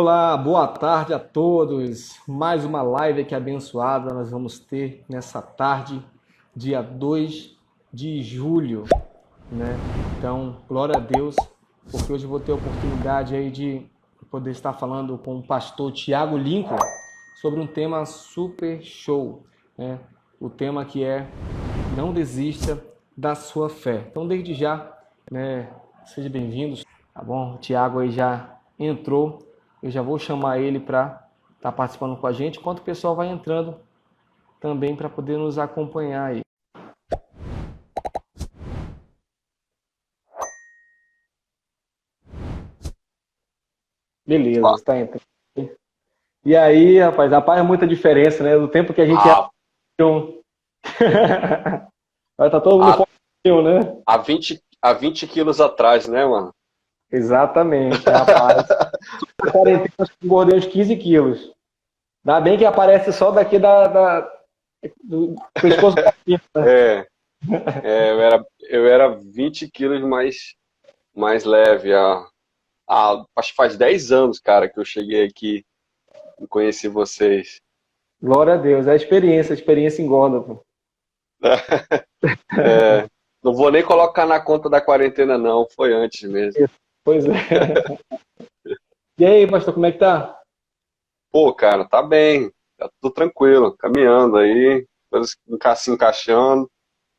Olá, boa tarde a todos. Mais uma live aqui abençoada nós vamos ter nessa tarde, dia 2 de julho, né? Então, glória a Deus, porque hoje eu vou ter a oportunidade aí de poder estar falando com o pastor Tiago Lincoln sobre um tema super show, né? O tema que é não desista da sua fé. Então, desde já, né, seja bem-vindo, tá bom? O Tiago aí já entrou. Eu já vou chamar ele para estar participando com a gente, enquanto o pessoal vai entrando também para poder nos acompanhar aí. Beleza, Opa. está entrando. E aí, rapaz, é muita diferença, né? Do tempo que a gente era. Há, Vai tá todo mundo há, fortinho, né? há 20 quilos atrás, né, mano? Exatamente, rapaz. Na quarentena, acho que engordei uns 15 quilos. Ainda bem que aparece só daqui do pescoço pra cima, né? É, eu era 20 quilos mais leve. Acho que faz 10 anos, cara, que eu cheguei aqui e conheci vocês. Glória a Deus, é a experiência engorda, pô. É, não vou nem colocar na conta da quarentena, não. Foi antes mesmo. Pois é. E aí, pastor, como é que tá? Pô, cara, tá bem. Tá tudo tranquilo. Caminhando aí, coisas se encaixando,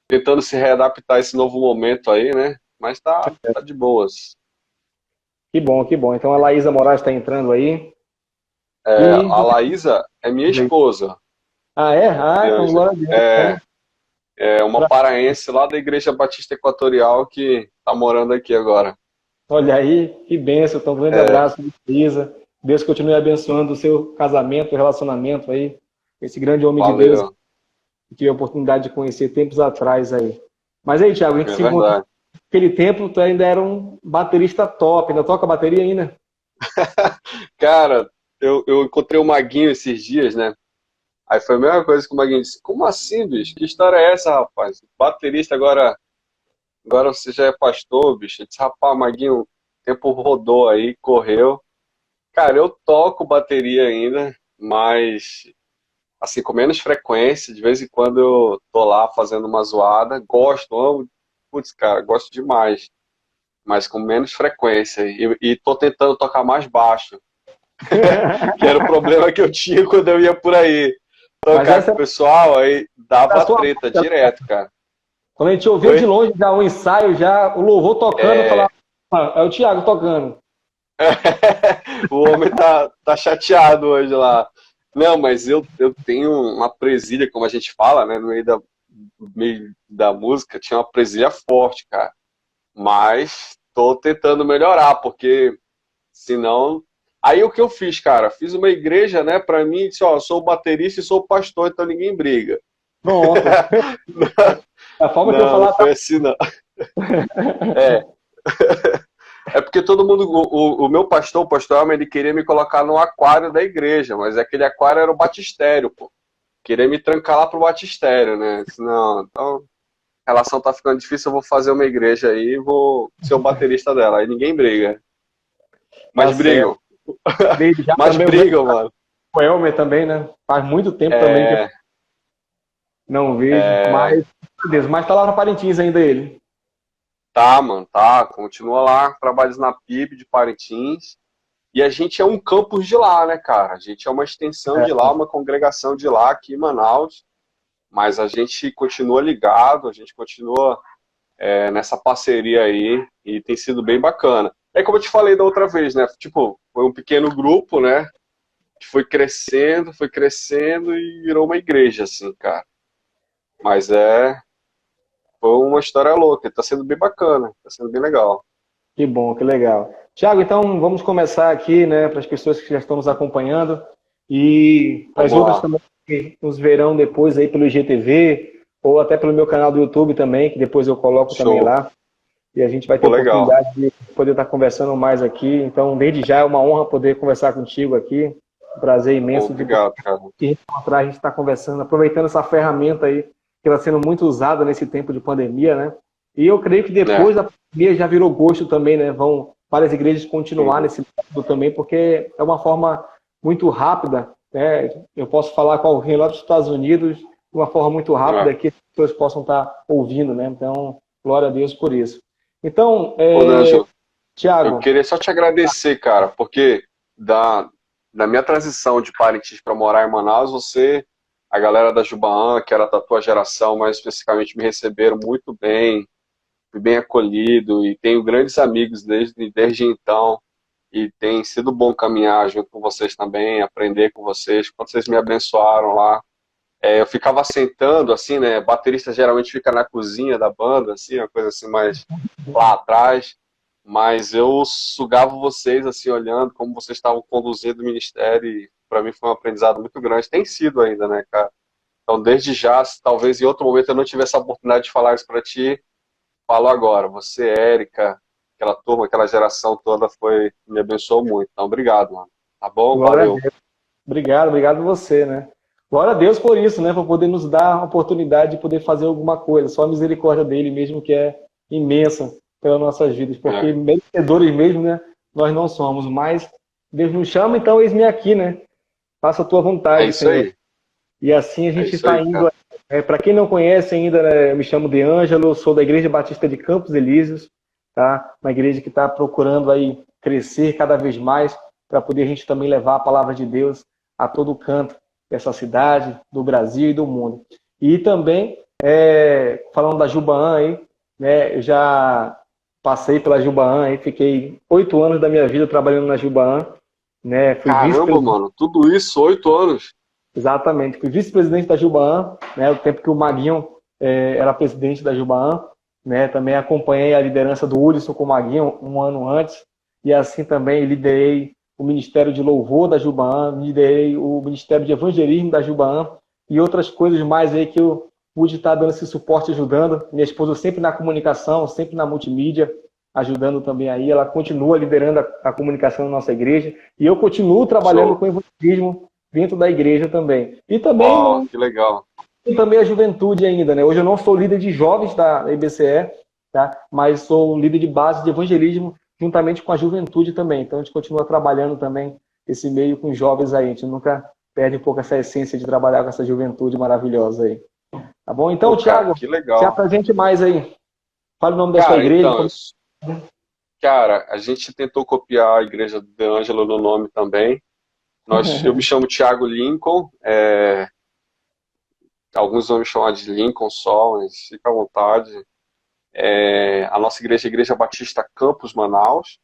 tentando se readaptar a esse novo momento aí, né? Mas tá de boas. Que bom, que bom. Então a Laísa Moraes está entrando aí. E A você. Laísa é minha esposa, Ah, é? Ah, então Ângela. glória a Deus. É, Então, é uma paraense lá da Igreja Batista Equatorial que tá morando aqui agora. olha aí, que bênção. Então, um grande É, abraço, Laísa. Deus continue abençoando o seu casamento, o relacionamento aí. Esse grande homem de Deus valeu, que tive a oportunidade de conhecer tempos atrás aí. Mas aí, Thiago, a gente é se encontrou verdade. naquele tempo, tu ainda era um baterista top. Ainda toca bateria ainda? Cara, eu encontrei o Maguinho esses dias, né? Aí foi a mesma coisa que o Maguinho disse: Como assim, bicho? Que história é essa, rapaz? Baterista agora você já é pastor, bicho. Eu disse: Rapaz, Maguinho, o tempo rodou aí, correu. Cara, eu toco bateria ainda, mas assim, com menos frequência, de vez em quando eu tô lá fazendo uma zoada, gosto, amo, putz, cara, gosto demais, mas com menos frequência, e tô tentando tocar mais baixo, que era o problema que eu tinha quando eu ia por aí, Mas tocar com essa o pessoal, aí é a dava sua treta música. direto, cara. Quando a gente ouvia de Oi? longe já o ensaio, já o louvor tocando, eu falava, É, ah, é o Thiago tocando. o homem tá chateado hoje lá. Não, mas eu tenho uma presilha, como a gente fala, né, no meio da música, tinha uma presilha forte, cara. Mas tô tentando melhorar, porque senão. Aí o que eu fiz, cara? Fiz uma igreja, né, pra mim, disse, ó, eu sou o baterista e sou o pastor, então ninguém briga. Pronto. A forma que eu Não, não falar tá. foi assim, não. É, é porque todo mundo, o meu pastor, o pastor Alma, ele queria me colocar no aquário da igreja, mas aquele aquário era o batistério, pô. Queria me trancar lá pro batistério, né? Eu disse, não, então a relação tá ficando difícil, eu vou fazer uma igreja aí e vou ser o baterista dela. Aí ninguém briga. Tá Mas certo. brigam. Desde já Mas também o grande brigam, mano. Elmer também, né? Faz muito tempo também que eu É, não vejo. é, Mas, meu Deus, mas tá lá na Parintins ainda ele. tá, mano, tá. Continua lá, trabalhos na PIB de Parintins. E a gente é um campus de lá, né, cara? A gente é uma extensão de É, lá, uma congregação de lá aqui em Manaus. Mas a gente continua ligado, a gente continua nessa parceria aí e tem sido bem bacana. É como eu te falei da outra vez, né? Tipo, foi um pequeno grupo, né? Que foi crescendo e virou uma igreja, assim, cara. Mas foi uma história louca, tá sendo bem bacana, tá sendo bem legal. que bom, que legal. Tiago, então vamos começar aqui, né, para as pessoas que já estão nos acompanhando e para as Vamos outras lá. também que nos verão depois aí pelo IGTV ou até pelo meu canal do YouTube também, que depois eu coloco também Show. lá. E a gente vai ter Pô, legal. oportunidade de poder estar conversando mais aqui. Então, desde já é uma honra poder conversar contigo aqui. Um prazer Pô, imenso de poder obrigado, cara. te encontrar, a gente estar conversando, aproveitando essa ferramenta aí que está sendo muito usada nesse tempo de pandemia, né? E eu creio que É, depois da pandemia já virou gosto também, né? Vão várias igrejas continuar nesse método também, porque é uma forma muito rápida, né? Eu posso falar com alguém lá dos Estados Unidos de uma forma muito rápida que as pessoas possam estar ouvindo, né? Então, glória a Deus por isso. Então, Ô, D'Angelo, eu Tiago, queria só te agradecer, cara, porque da minha transição de Parintins para morar em Manaus, a galera da Jubaã, que era da tua geração, mais especificamente, me receberam muito bem, fui bem acolhido e tenho grandes amigos desde então. E tem sido bom caminhar junto com vocês também, aprender com vocês. Quando vocês me abençoaram lá, eu ficava sentando, assim, né? Baterista geralmente fica na cozinha da banda, assim, uma coisa assim mais lá atrás. Mas eu sugava vocês, assim, olhando como vocês estavam conduzindo o ministério. E para mim foi um aprendizado muito grande. Tem sido ainda, né, cara? Então, desde já, se talvez em outro momento eu não tivesse a oportunidade de falar isso para ti, falo agora. Você, Érica, aquela turma, aquela geração toda me abençoou muito. Então, obrigado, mano. Tá bom? glória a Valeu. Deus. Obrigado, obrigado você, né? Glória a Deus por isso, né? Por poder nos dar a oportunidade de poder fazer alguma coisa. Só a misericórdia dele mesmo que é imensa pelas nossas vidas, porque merecedores mesmo, né? Nós não somos, mas Deus nos chama, então eis-me aqui, né? Faça a tua É vontade, isso Senhor. aí. E assim a É gente isso está aí, indo. cara. Para quem não conhece ainda, né, eu me chamo De Ângelo, sou da Igreja Batista de Campos Elíseos, tá? Uma igreja que está procurando aí crescer cada vez mais para poder a gente também levar a palavra de Deus a todo canto dessa cidade, do Brasil e do mundo. E também, falando da Jubaã aí, né, eu já passei pela Jubaã aí, fiquei 8 anos da minha vida trabalhando na Jubaã, né? Fui Caramba, vice-presidente. mano. Tudo isso, 8 anos. Exatamente. Fui vice-presidente da Jubaã, né, o tempo que o Maguinho era presidente da Jubaã, né, também acompanhei a liderança do Ulisson com o Maguinho um ano antes, e assim também liderei o Ministério de Louvor da Jubaã, liderei o Ministério de Evangelismo da Jubaã e outras coisas mais aí que eu pude estar dando esse suporte, ajudando. Minha esposa sempre na comunicação, sempre na multimídia, ajudando também aí. Ela continua liderando a comunicação na nossa igreja e eu continuo trabalhando Show. com evangelismo dentro da igreja também. E também, Ó, que legal. também a juventude ainda, né? Hoje eu não sou líder de jovens da IBCE, tá? Mas sou líder de base de evangelismo juntamente com a juventude também. Então a gente continua trabalhando também esse meio com os jovens aí. A gente nunca perde um pouco essa essência de trabalhar com essa juventude maravilhosa aí. Tá bom? Então, Pô, cara, Thiago, que se legal. apresente mais aí. Fale o nome da sua Cara, igreja. então, cara, a gente tentou copiar a igreja do De Angelo no nome também. Eu me chamo Thiago Lincoln. Alguns vão me chamar de Lincoln só, mas fica à vontade. A nossa igreja é a Igreja Batista Campus Manaus.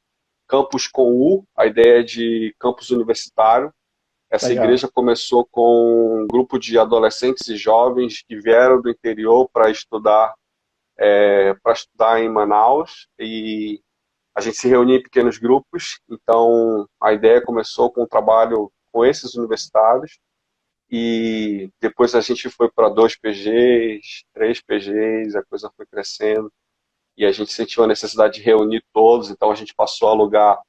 Campus com U, a ideia é de campus universitário. Essa Legal. igreja começou com um grupo de adolescentes e jovens que vieram do interior para estudar em Manaus, e a gente se reunia em pequenos grupos. Então a ideia começou com um trabalho com esses universitários, e depois a gente foi para 2 PGs, 3 PGs, a coisa foi crescendo e a gente sentiu a necessidade de reunir todos. Então a gente passou a alugar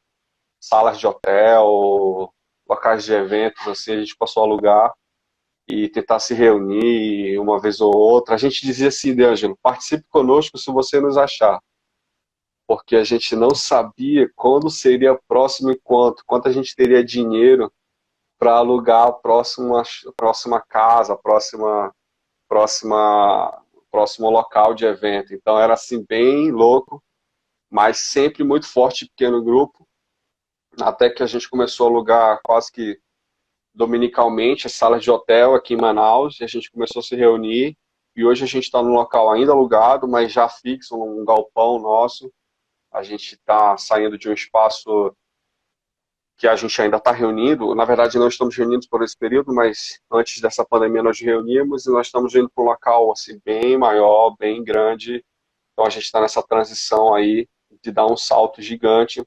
salas de hotel, locais de eventos, assim, a gente passou a alugar e tentar se reunir uma vez ou outra. A gente dizia assim, De Ângelo, participe conosco se você nos achar, porque a gente não sabia quando seria próximo e quanto a gente teria dinheiro para alugar a próxima casa, próxima, próximo local de evento. Então era assim bem louco, mas sempre muito forte, pequeno grupo, até que a gente começou a alugar quase que dominicalmente as salas de hotel aqui em Manaus, e a gente começou a se reunir, e hoje a gente está num local ainda alugado, mas já fixo, num galpão nosso. A gente está saindo de um espaço que a gente ainda está reunindo. Na verdade, não estamos reunidos por esse período, mas antes dessa pandemia nós reuníamos, e nós estamos indo para um local assim, bem maior, bem grande. Então a gente está nessa transição aí de dar um salto gigante.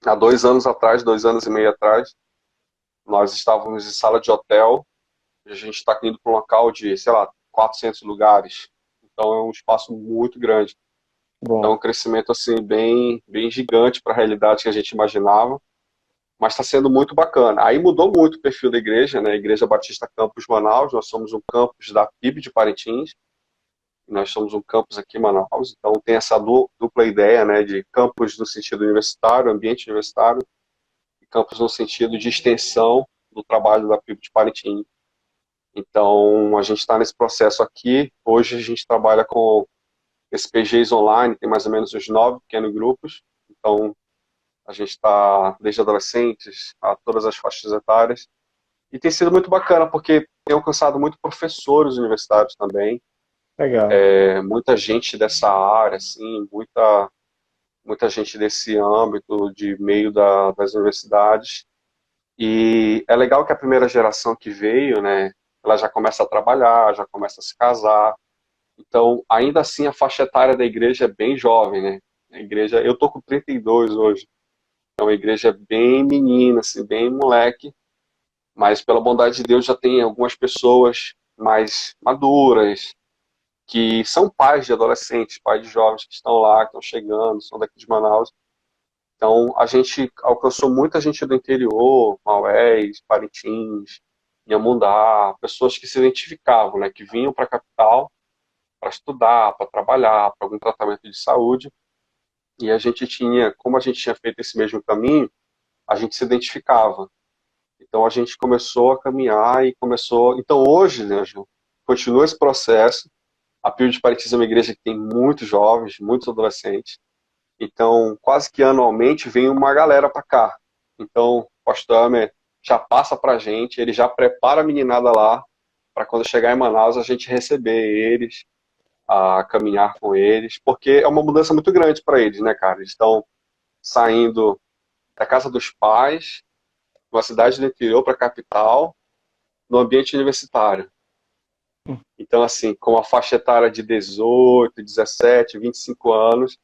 Há 2 anos atrás, 2 anos e meio atrás, nós estávamos em sala de hotel, e a gente está indo para um local de, sei lá, 400 lugares. Então é um espaço muito grande. Então é um Bom, crescimento assim bem, bem gigante para a realidade que a gente imaginava, mas está sendo muito bacana. Aí mudou muito o perfil da igreja, né? Igreja Batista Campus Manaus, nós somos um campus da PIB de Parintins, Nós somos um campus aqui em Manaus, então tem essa dupla ideia, né, de campus no sentido universitário, ambiente universitário, e campus no sentido de extensão do trabalho da PIB de Parintins. Então, a gente está nesse processo aqui. Hoje a gente trabalha com esse PGs online, tem mais ou menos uns 9 pequenos grupos. Então, a gente está desde adolescentes a todas as faixas etárias. E tem sido muito bacana, porque tem alcançado muito professores universitários também. Legal. Muita gente dessa área, assim, muita gente desse âmbito de meio das universidades. E é legal que a primeira geração que veio, né, ela já começa a trabalhar, já começa a se casar. Então, ainda assim, a faixa etária da igreja é bem jovem, né? A igreja, eu tô com 32 hoje. Então, a igreja é bem menina, assim, bem moleque. Mas, pela bondade de Deus, já tem algumas pessoas mais maduras, que são pais de adolescentes, pais de jovens que estão lá, que estão chegando, são daqui de Manaus. Então, a gente alcançou muita gente do interior, Maués, Parintins, Inhamundá, pessoas que se identificavam, né, que vinham para a capital para estudar, para trabalhar, para algum tratamento de saúde. E a gente tinha, como a gente tinha feito esse mesmo caminho, a gente se identificava. Então, a gente começou a caminhar e começou... Então, hoje, né, Ângelo, continua esse processo. A PIB de Parintins é uma igreja que tem muitos jovens, muitos adolescentes. Então, quase que anualmente vem uma galera para cá. Então, o pastor Amer já passa para a gente, ele já prepara a meninada lá, para quando chegar em Manaus a gente receber eles, a caminhar com eles, porque é uma mudança muito grande para eles, né, cara? Eles estão saindo da casa dos pais, de uma cidade do interior para a capital, no ambiente universitário. Então, assim, com a faixa etária de 18, 17, 25 anos,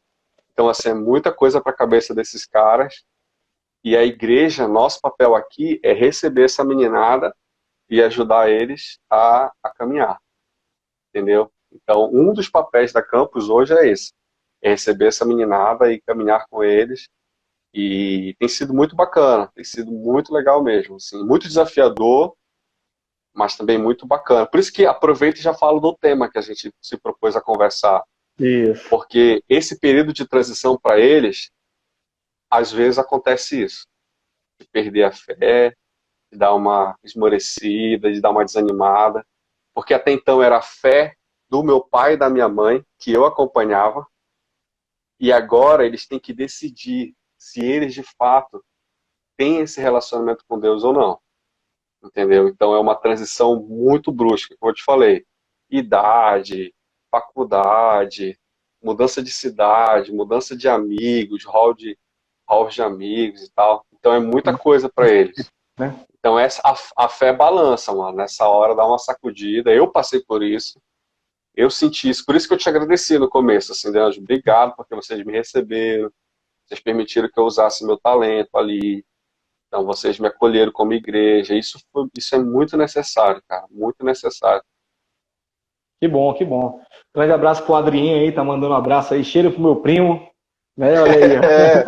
então, assim, é muita coisa para a cabeça desses caras. E a igreja, nosso papel aqui é receber essa meninada e ajudar eles a caminhar. Entendeu? Então, um dos papéis da campus hoje é esse. É receber essa meninada e caminhar com eles. E tem sido muito bacana. Tem sido muito legal mesmo. Assim, muito desafiador, mas também muito bacana. Por isso que aproveito e já falo do tema que a gente se propôs a conversar. Isso. Porque esse período de transição para eles, às vezes acontece isso. De perder a fé, de dar uma esmorecida, de dar uma desanimada. Porque até então era a fé do meu pai e da minha mãe, que eu acompanhava. E agora eles têm que decidir se eles, de fato, têm esse relacionamento com Deus ou não. Entendeu? Então é uma transição muito brusca, como eu te falei. Idade, faculdade, mudança de cidade, mudança de amigos, hall de amigos e tal. Então é muita coisa para eles. Então a fé balança, mano. Nessa hora dá uma sacudida. Eu passei por isso. Eu senti isso. Por isso que eu te agradeci no começo, assim, Anjo. Obrigado porque vocês me receberam. Vocês permitiram que eu usasse meu talento ali. Então vocês me acolheram como igreja. Isso é muito necessário, cara. Muito necessário. Que bom, que bom. Grande abraço pro Adriano aí, tá mandando um abraço aí. Cheiro pro meu primo. Né? Olha aí.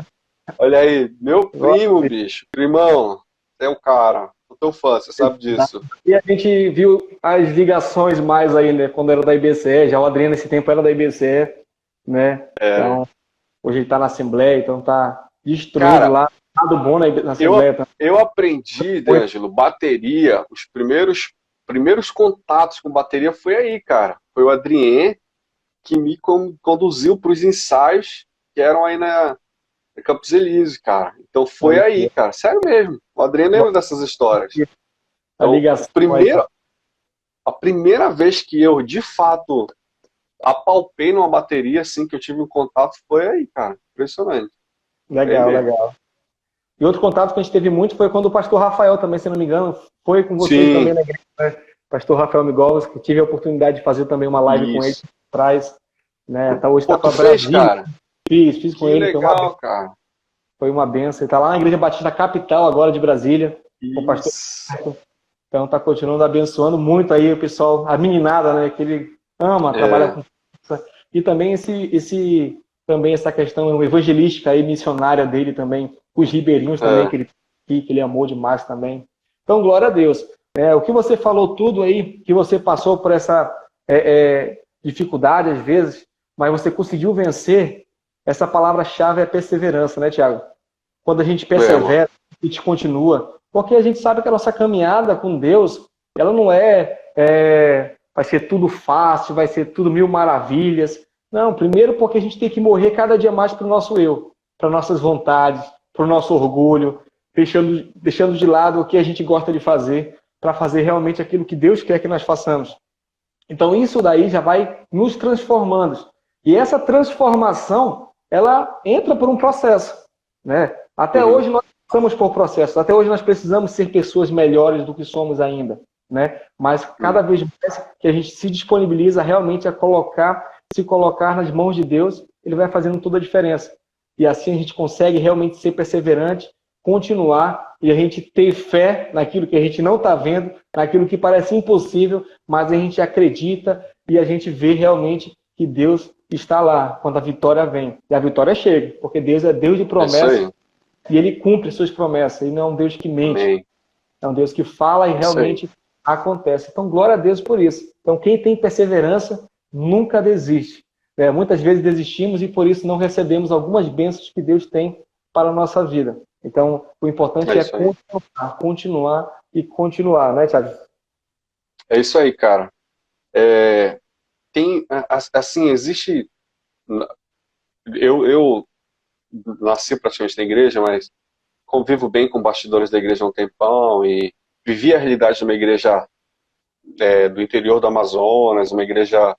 Olha aí, meu primo, bicho. Primão, você é um cara. Sou teu fã, você sabe disso. E a gente viu as ligações mais aí, né? Quando era da IBCE, já o Adriano nesse tempo era da IBCE, né? Então, hoje ele tá na Assembleia, então tá destruindo cara, lá. Nada bom na Assembleia. Eu aprendi, D'Angelo, bateria, os primeiros contatos com bateria foi aí, cara. Foi o Adrien que me conduziu para os ensaios que eram aí na Campos Elíseos, cara. Então foi aí, cara. Sério mesmo. O Adrien lembra dessas histórias. Então, a primeira vez que eu, de fato, apalpei numa bateria, assim, que eu tive um contato, foi aí, cara. Impressionante. Legal, legal. E outro contato que a gente teve muito foi quando o pastor Rafael também, se não me engano, foi com vocês também na igreja, né? Pastor Rafael Migolas, que tive a oportunidade de fazer também uma live com ele atrás, né? Tá, hoje tá para Brasília. Cara? Fiz com ele. Legal, cara. Foi uma benção. Ele tá lá na Igreja Batista Capital agora de Brasília, com o pastor. Então tá continuando abençoando muito aí o pessoal, a meninada, né? Que ele ama trabalhar com isso. E também também essa questão evangelística aí, missionária dele também, os ribeirinhos também, que ele amou demais também. Então, glória a Deus. O que você falou tudo aí, que você passou por essa dificuldade às vezes, mas você conseguiu vencer, essa palavra-chave é perseverança, né, Tiago? Quando a gente Mesmo. persevera, a gente continua, porque a gente sabe que a nossa caminhada com Deus, ela não vai ser tudo fácil, vai ser tudo mil maravilhas. Não, primeiro porque a gente tem que morrer cada dia mais para o nosso eu, para nossas vontades, para o nosso orgulho, deixando de lado o que a gente gosta de fazer, para fazer realmente aquilo que Deus quer que nós façamos. Então isso daí já vai nos transformando. E essa transformação, ela entra por um processo, né? Até Uhum. hoje nós passamos por processos, até hoje nós precisamos ser pessoas melhores do que somos ainda, né? Mas cada Uhum. vez mais que a gente se disponibiliza realmente a se colocar nas mãos de Deus, ele vai fazendo toda a diferença. E assim a gente consegue realmente ser perseverante, continuar e a gente ter fé naquilo que a gente não está vendo, naquilo que parece impossível, mas a gente acredita e a gente vê realmente que Deus está lá quando a vitória vem. E a vitória chega, porque Deus é Deus de É isso promessas aí. e Ele cumpre suas promessas. Ele não é um Deus que mente, Amém. é um Deus que fala e É isso aí. realmente acontece. Então, glória a Deus por isso. Então, quem tem perseverança nunca desiste. Muitas vezes desistimos e por isso não recebemos algumas bênçãos que Deus tem para a nossa vida. Então, o É importante é isso aí. continuar e continuar, né, Thiago? É isso aí, cara. Assim, existe. Eu nasci praticamente na igreja, mas convivo bem com bastidores da igreja há um tempão e vivi a realidade de uma igreja do interior do Amazonas, uma igreja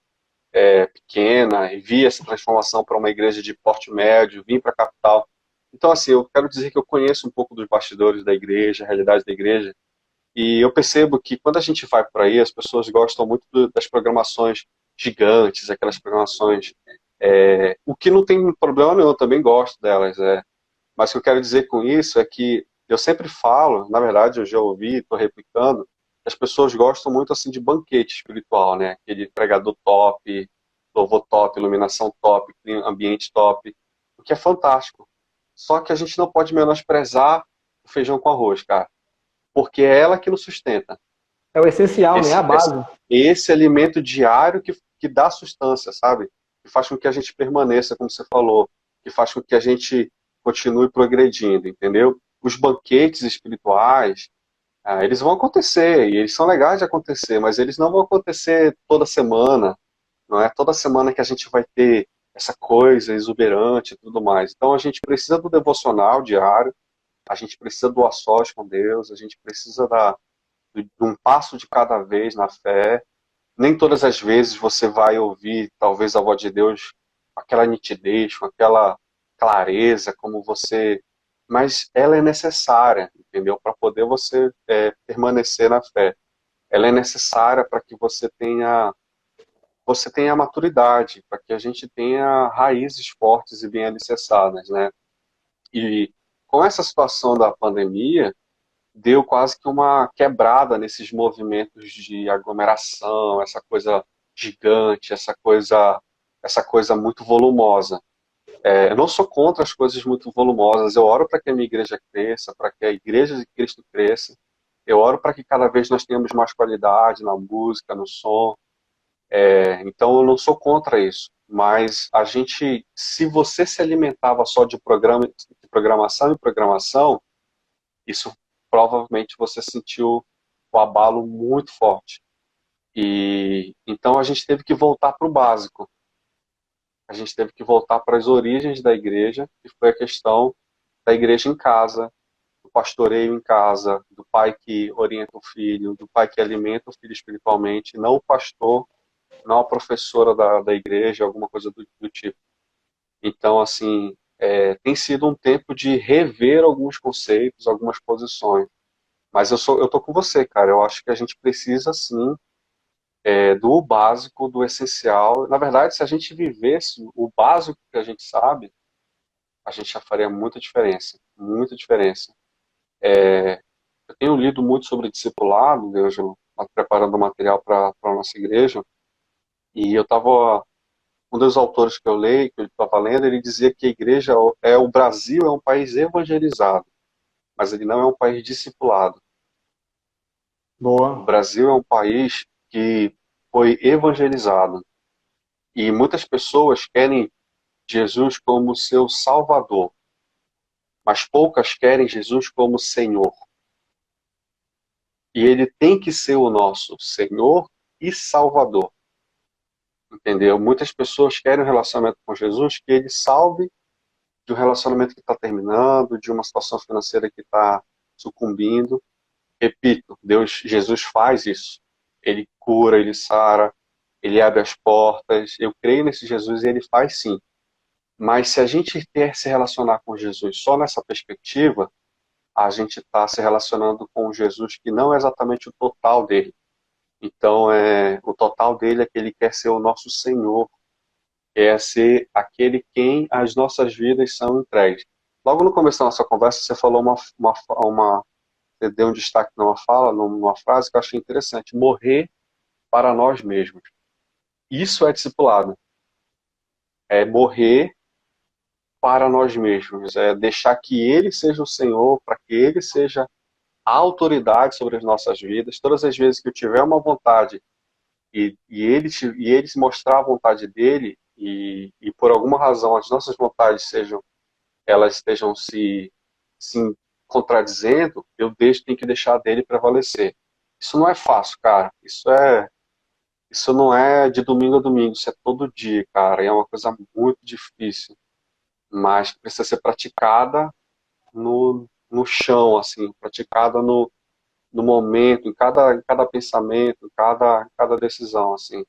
pequena, e vi essa transformação para uma igreja de porte médio, vim para a capital. Então, assim, eu quero dizer que eu conheço um pouco dos bastidores da igreja, a realidade da igreja, e eu percebo que quando a gente vai por aí, as pessoas gostam muito das programações gigantes, aquelas programações. O que não tem problema nenhum, eu também gosto delas. Mas o que eu quero dizer com isso é que eu sempre falo, na verdade eu já ouvi, estou replicando, que as pessoas gostam muito assim de banquete espiritual, né? Aquele pregador top, louvor top, iluminação top, ambiente top, o que é fantástico. Só que a gente não pode menosprezar o feijão com arroz, cara, porque é ela que nos sustenta. É o essencial, né? A Esse, esse, base. esse alimento diário que dá sustância, sabe? Que faz com que a gente permaneça, como você falou, que faz com que a gente continue progredindo, entendeu? Os banquetes espirituais, eles vão acontecer, e eles são legais de acontecer, mas eles não vão acontecer toda semana, não é toda semana que a gente vai ter essa coisa exuberante e tudo mais. Então a gente precisa do devocional diário, a gente precisa do a sós com Deus, a gente precisa de um passo de cada vez na fé. Nem todas as vezes você vai ouvir, talvez, a voz de Deus com aquela nitidez, com aquela clareza, como você. Mas ela é necessária, entendeu? Para poder você permanecer na fé. Ela é necessária para que você tenha maturidade, para que a gente tenha raízes fortes e bem alicerçadas, né? E com essa situação da pandemia, deu quase que uma quebrada nesses movimentos de aglomeração, essa coisa gigante, essa coisa muito volumosa. Eu não sou contra as coisas muito volumosas. Eu oro para que a minha igreja cresça, para que a igreja de Cristo cresça. Eu oro para que cada vez nós tenhamos mais qualidade na música, no som. Então eu não sou contra isso. Mas a gente, se você se alimentava só de programação e programação, isso provavelmente você sentiu o abalo muito forte. E então a gente teve que voltar para o básico. A gente teve que voltar para as origens da igreja, que foi a questão da igreja em casa, do pastoreio em casa, do pai que orienta o filho, do pai que alimenta o filho espiritualmente, não o pastor, não a professora da igreja, alguma coisa do tipo. Então, assim, tem sido um tempo de rever alguns conceitos, algumas posições. Mas eu tô com você, cara. Eu acho que a gente precisa, sim, do básico, do essencial. Na verdade, se a gente vivesse o básico que a gente sabe, a gente já faria muita diferença. Muita diferença. Eu tenho lido muito sobre discipulado, Deus, preparando material para a nossa igreja, e eu estava. Um dos autores que eu leio, que eu estava lendo, ele dizia que a igreja o Brasil é um país evangelizado, mas ele não é um país discipulado. O Boa. Brasil é um país que foi evangelizado. E muitas pessoas querem Jesus como seu Salvador, mas poucas querem Jesus como Senhor. E ele tem que ser o nosso Senhor e Salvador. Entendeu? Muitas pessoas querem um relacionamento com Jesus que ele salve de um relacionamento que está terminando, de uma situação financeira que está sucumbindo. Repito, Jesus faz isso. Ele cura, ele sara, ele abre as portas. Eu creio nesse Jesus e ele faz sim. Mas se a gente quer se relacionar com Jesus só nessa perspectiva, a gente está se relacionando com um Jesus que não é exatamente o total dele. Então, o total dele é que ele quer ser o nosso Senhor, quer ser aquele quem as nossas vidas são entregues. Logo no começo da nossa conversa, você falou você deu um destaque numa fala, numa frase que eu achei interessante: morrer para nós mesmos. Isso é discipulado. É morrer para nós mesmos. É deixar que Ele seja o Senhor, para que Ele seja a autoridade sobre as nossas vidas. Todas as vezes que eu tiver uma vontade e ele mostrar a vontade dele e por alguma razão as nossas vontades elas estejam se contradizendo, tenho que deixar dele prevalecer. Isso não é fácil, cara. Isso não é de domingo a domingo, isso é todo dia, cara. E é uma coisa muito difícil, mas que precisa ser praticada no chão, assim, praticada no momento, em cada pensamento, em cada decisão, assim.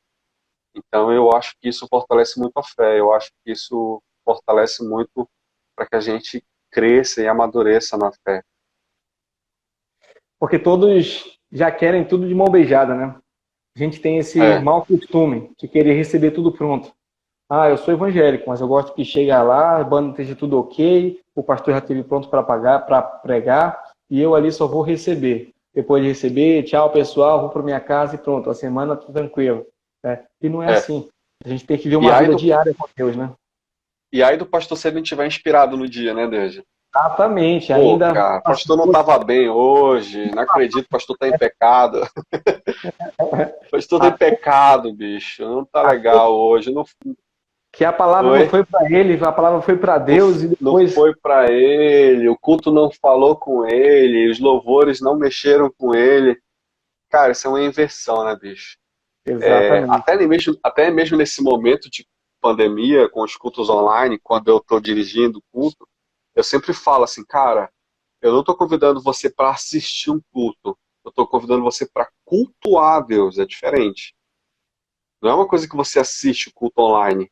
Então eu acho que isso fortalece muito a fé, eu acho que isso fortalece muito para que a gente cresça e amadureça na fé. Porque todos já querem tudo de mão beijada, né? A gente tem esse É, mau costume de querer receber tudo pronto. Ah, eu sou evangélico, mas eu gosto que chega lá, a banda esteja tudo ok, o pastor já esteve pronto para pagar, para pregar, e eu ali só vou receber. Depois de receber, tchau pessoal, vou para minha casa e pronto, a semana tá tranquilo. Né? E não é é. assim. A gente tem que ver E uma aí vida do, diária com Deus, né? e aí do pastor se ele não estiver inspirado no dia, né, Deus? Exatamente, Pô, ainda cara, o pastor não estava bem hoje, não acredito, o pastor está em pecado. O pastor está em pecado, bicho, não tá legal hoje, não que a palavra não foi. foi para ele, a palavra foi para Não, Deus e não depois. foi para ele, o culto não falou com ele, os louvores não mexeram com ele. Cara, isso é uma inversão, né, bicho? Exatamente. Até mesmo nesse momento de pandemia, com os cultos online, quando eu estou dirigindo o culto, eu sempre falo assim, cara, eu não estou convidando você para assistir um culto, eu estou convidando você para cultuar a Deus, é diferente. Não é uma coisa que você assiste o culto online.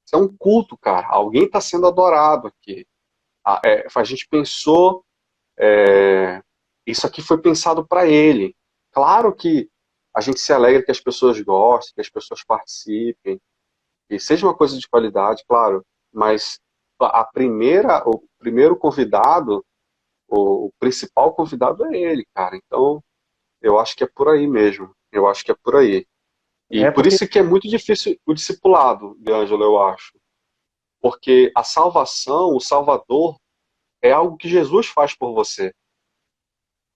Isso é um culto, cara. Alguém está sendo adorado aqui. A gente pensou, isso aqui foi pensado para ele. Claro que a gente se alegra que as pessoas gostem, que as pessoas participem, e seja uma coisa de qualidade, claro, mas o primeiro convidado, o principal convidado é ele, cara. Então, eu acho que é por aí mesmo. Eu acho que é por aí. E É por porque isso que é muito difícil o discipulado, de Ângelo, eu acho. Porque a salvação, o Salvador, é algo que Jesus faz por você.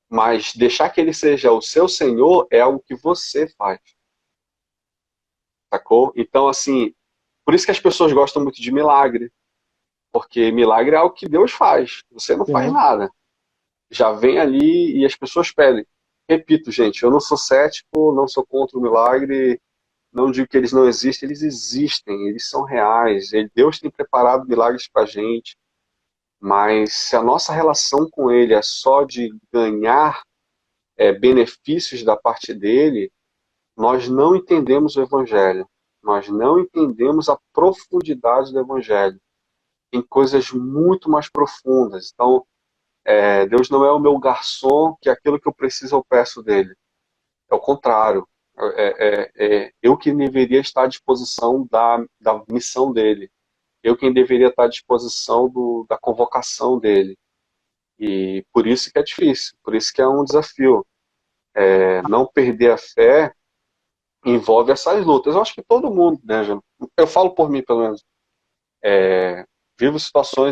Mas deixar que ele seja o seu Senhor é algo que você faz, sacou? Então, assim, por isso que as pessoas gostam muito de milagre. Porque milagre é algo que Deus faz. Você não faz sim, nada. Já vem ali e as pessoas pedem. Repito, gente, eu não sou cético, não sou contra o milagre, não digo que eles não existem, eles existem, eles são reais. Deus tem preparado milagres para a gente, mas se a nossa relação com Ele é só de ganhar benefícios da parte dele, nós não entendemos o Evangelho. Nós não entendemos a profundidade do Evangelho. Tem coisas muito mais profundas. Então, Deus não é o meu garçom, que aquilo que eu preciso eu peço dele. É o contrário. Eu que deveria estar à disposição da missão dele. Eu quem deveria estar à disposição da convocação dele. E por isso que é difícil, por isso que é um desafio. Não perder a fé envolve essas lutas. Eu acho que todo mundo, né, Jânio? Eu falo por mim, pelo menos.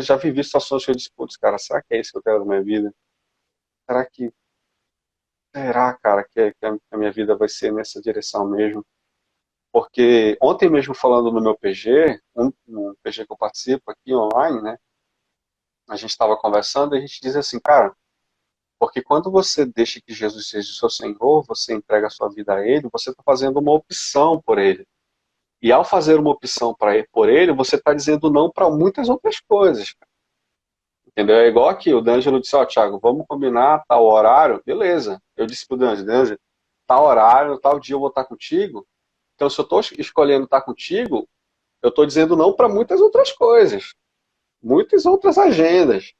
Já vivi situações que eu disse, putz, cara, será que é isso que eu quero na minha vida? Será que Será, cara, que a minha vida vai ser nessa direção mesmo? Porque ontem mesmo falando no meu PG, um PG que eu participo aqui online, né? A gente estava conversando e a gente diz assim, cara, porque quando você deixa que Jesus seja o seu Senhor, você entrega a sua vida a Ele, você está fazendo uma opção por Ele. E ao fazer uma opção por Ele, você está dizendo não para muitas outras coisas. Entendeu? É igual aqui, o D'Angelo disse, ó, Thiago, vamos combinar tal horário? Beleza. Eu disse pro D'Angelo, tal horário, tal dia eu vou estar contigo. Então, se eu estou escolhendo estar contigo, eu estou dizendo não para muitas outras coisas, muitas outras agendas.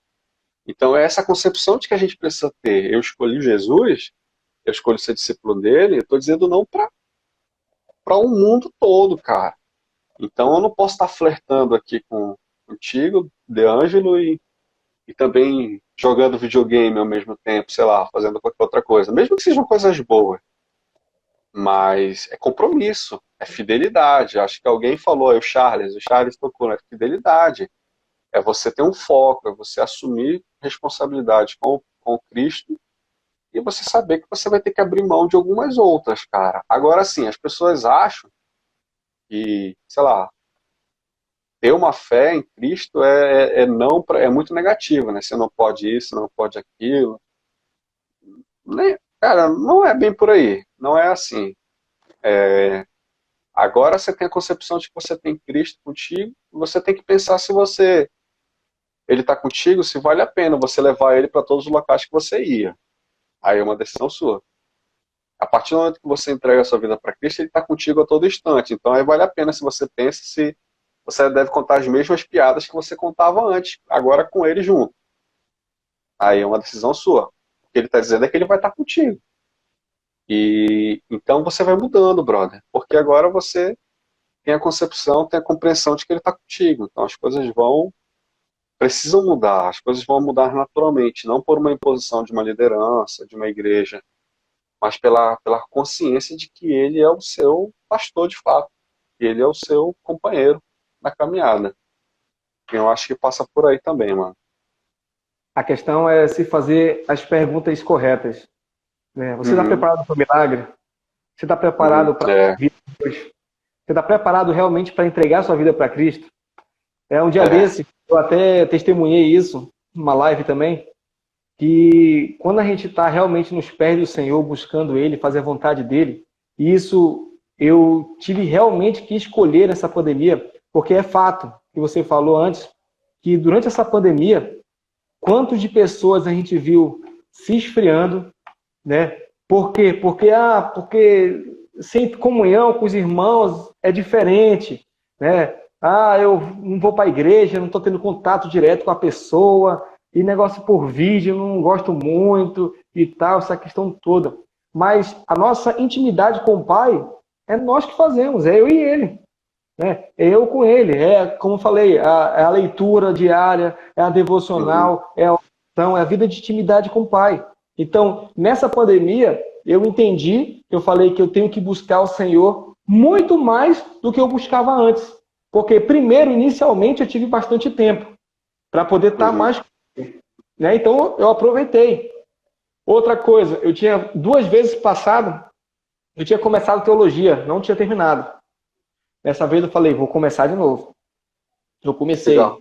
Então, é essa concepção de que a gente precisa ter. Eu escolhi Jesus, eu escolho ser discípulo dele, eu estou dizendo não para um mundo todo, cara. Então, eu não posso estar flertando aqui contigo, D'Angelo, e também jogando videogame ao mesmo tempo, sei lá, fazendo qualquer outra coisa. Mesmo que sejam coisas boas. Mas é compromisso, é fidelidade. Acho que alguém falou, o Charles tocou, é fidelidade. É você ter um foco, é você assumir responsabilidade com Cristo e você saber que você vai ter que abrir mão de algumas outras, cara. Agora sim, as pessoas acham que, sei lá, ter uma fé em Cristo é muito negativo, né? Você não pode isso, não pode aquilo. Cara, não é bem por aí. Não é assim. Agora você tem a concepção de que você tem Cristo contigo, você tem que pensar se ele está contigo, se vale a pena você levar ele para todos os locais que você ia. Aí é uma decisão sua. A partir do momento que você entrega a sua vida para Cristo, ele está contigo a todo instante. Então aí vale a pena se você pensa se você deve contar as mesmas piadas que você contava antes, agora com ele junto. Aí é uma decisão sua. O que ele está dizendo é que ele vai estar contigo. E então você vai mudando, brother. Porque agora você tem a concepção, tem a compreensão de que ele está contigo. Então as coisas precisam mudar, as coisas vão mudar naturalmente, não por uma imposição de uma liderança, de uma igreja, mas pela consciência de que ele é o seu pastor de fato, que ele é o seu companheiro na caminhada. Eu acho que passa por aí também, mano. A questão é se fazer as perguntas corretas, né? Você está preparado para o milagre? Você está preparado para a vida de Deus? Você está preparado realmente para entregar sua vida para Cristo? Um dia desse, eu até testemunhei isso, numa live também, que quando a gente está realmente nos pés do Senhor, buscando Ele, fazer a vontade dEle, isso eu tive realmente que escolher nessa pandemia, porque é fato, que você falou antes, que durante essa pandemia, quantos de pessoas a gente viu se esfriando, né? Por quê? Porque sem comunhão com os irmãos é diferente, né? Eu não vou para a igreja, não estou tendo contato direto com a pessoa, e negócio por vídeo, não gosto muito, e tal, essa questão toda. Mas a nossa intimidade com o Pai é nós que fazemos, é eu e Ele. Né? É eu com Ele, como eu falei, a leitura diária, é a devocional, é a oração, é a vida de intimidade com o Pai. Então, nessa pandemia, eu entendi, eu falei que eu tenho que buscar o Senhor muito mais do que eu buscava antes. Porque, primeiro, inicialmente, eu tive bastante tempo para poder estar mais... Né? Então, eu aproveitei. Outra coisa, eu tinha 2 vezes passado, eu tinha começado teologia, não tinha terminado. Dessa vez eu falei, vou começar de novo. Eu comecei. Legal.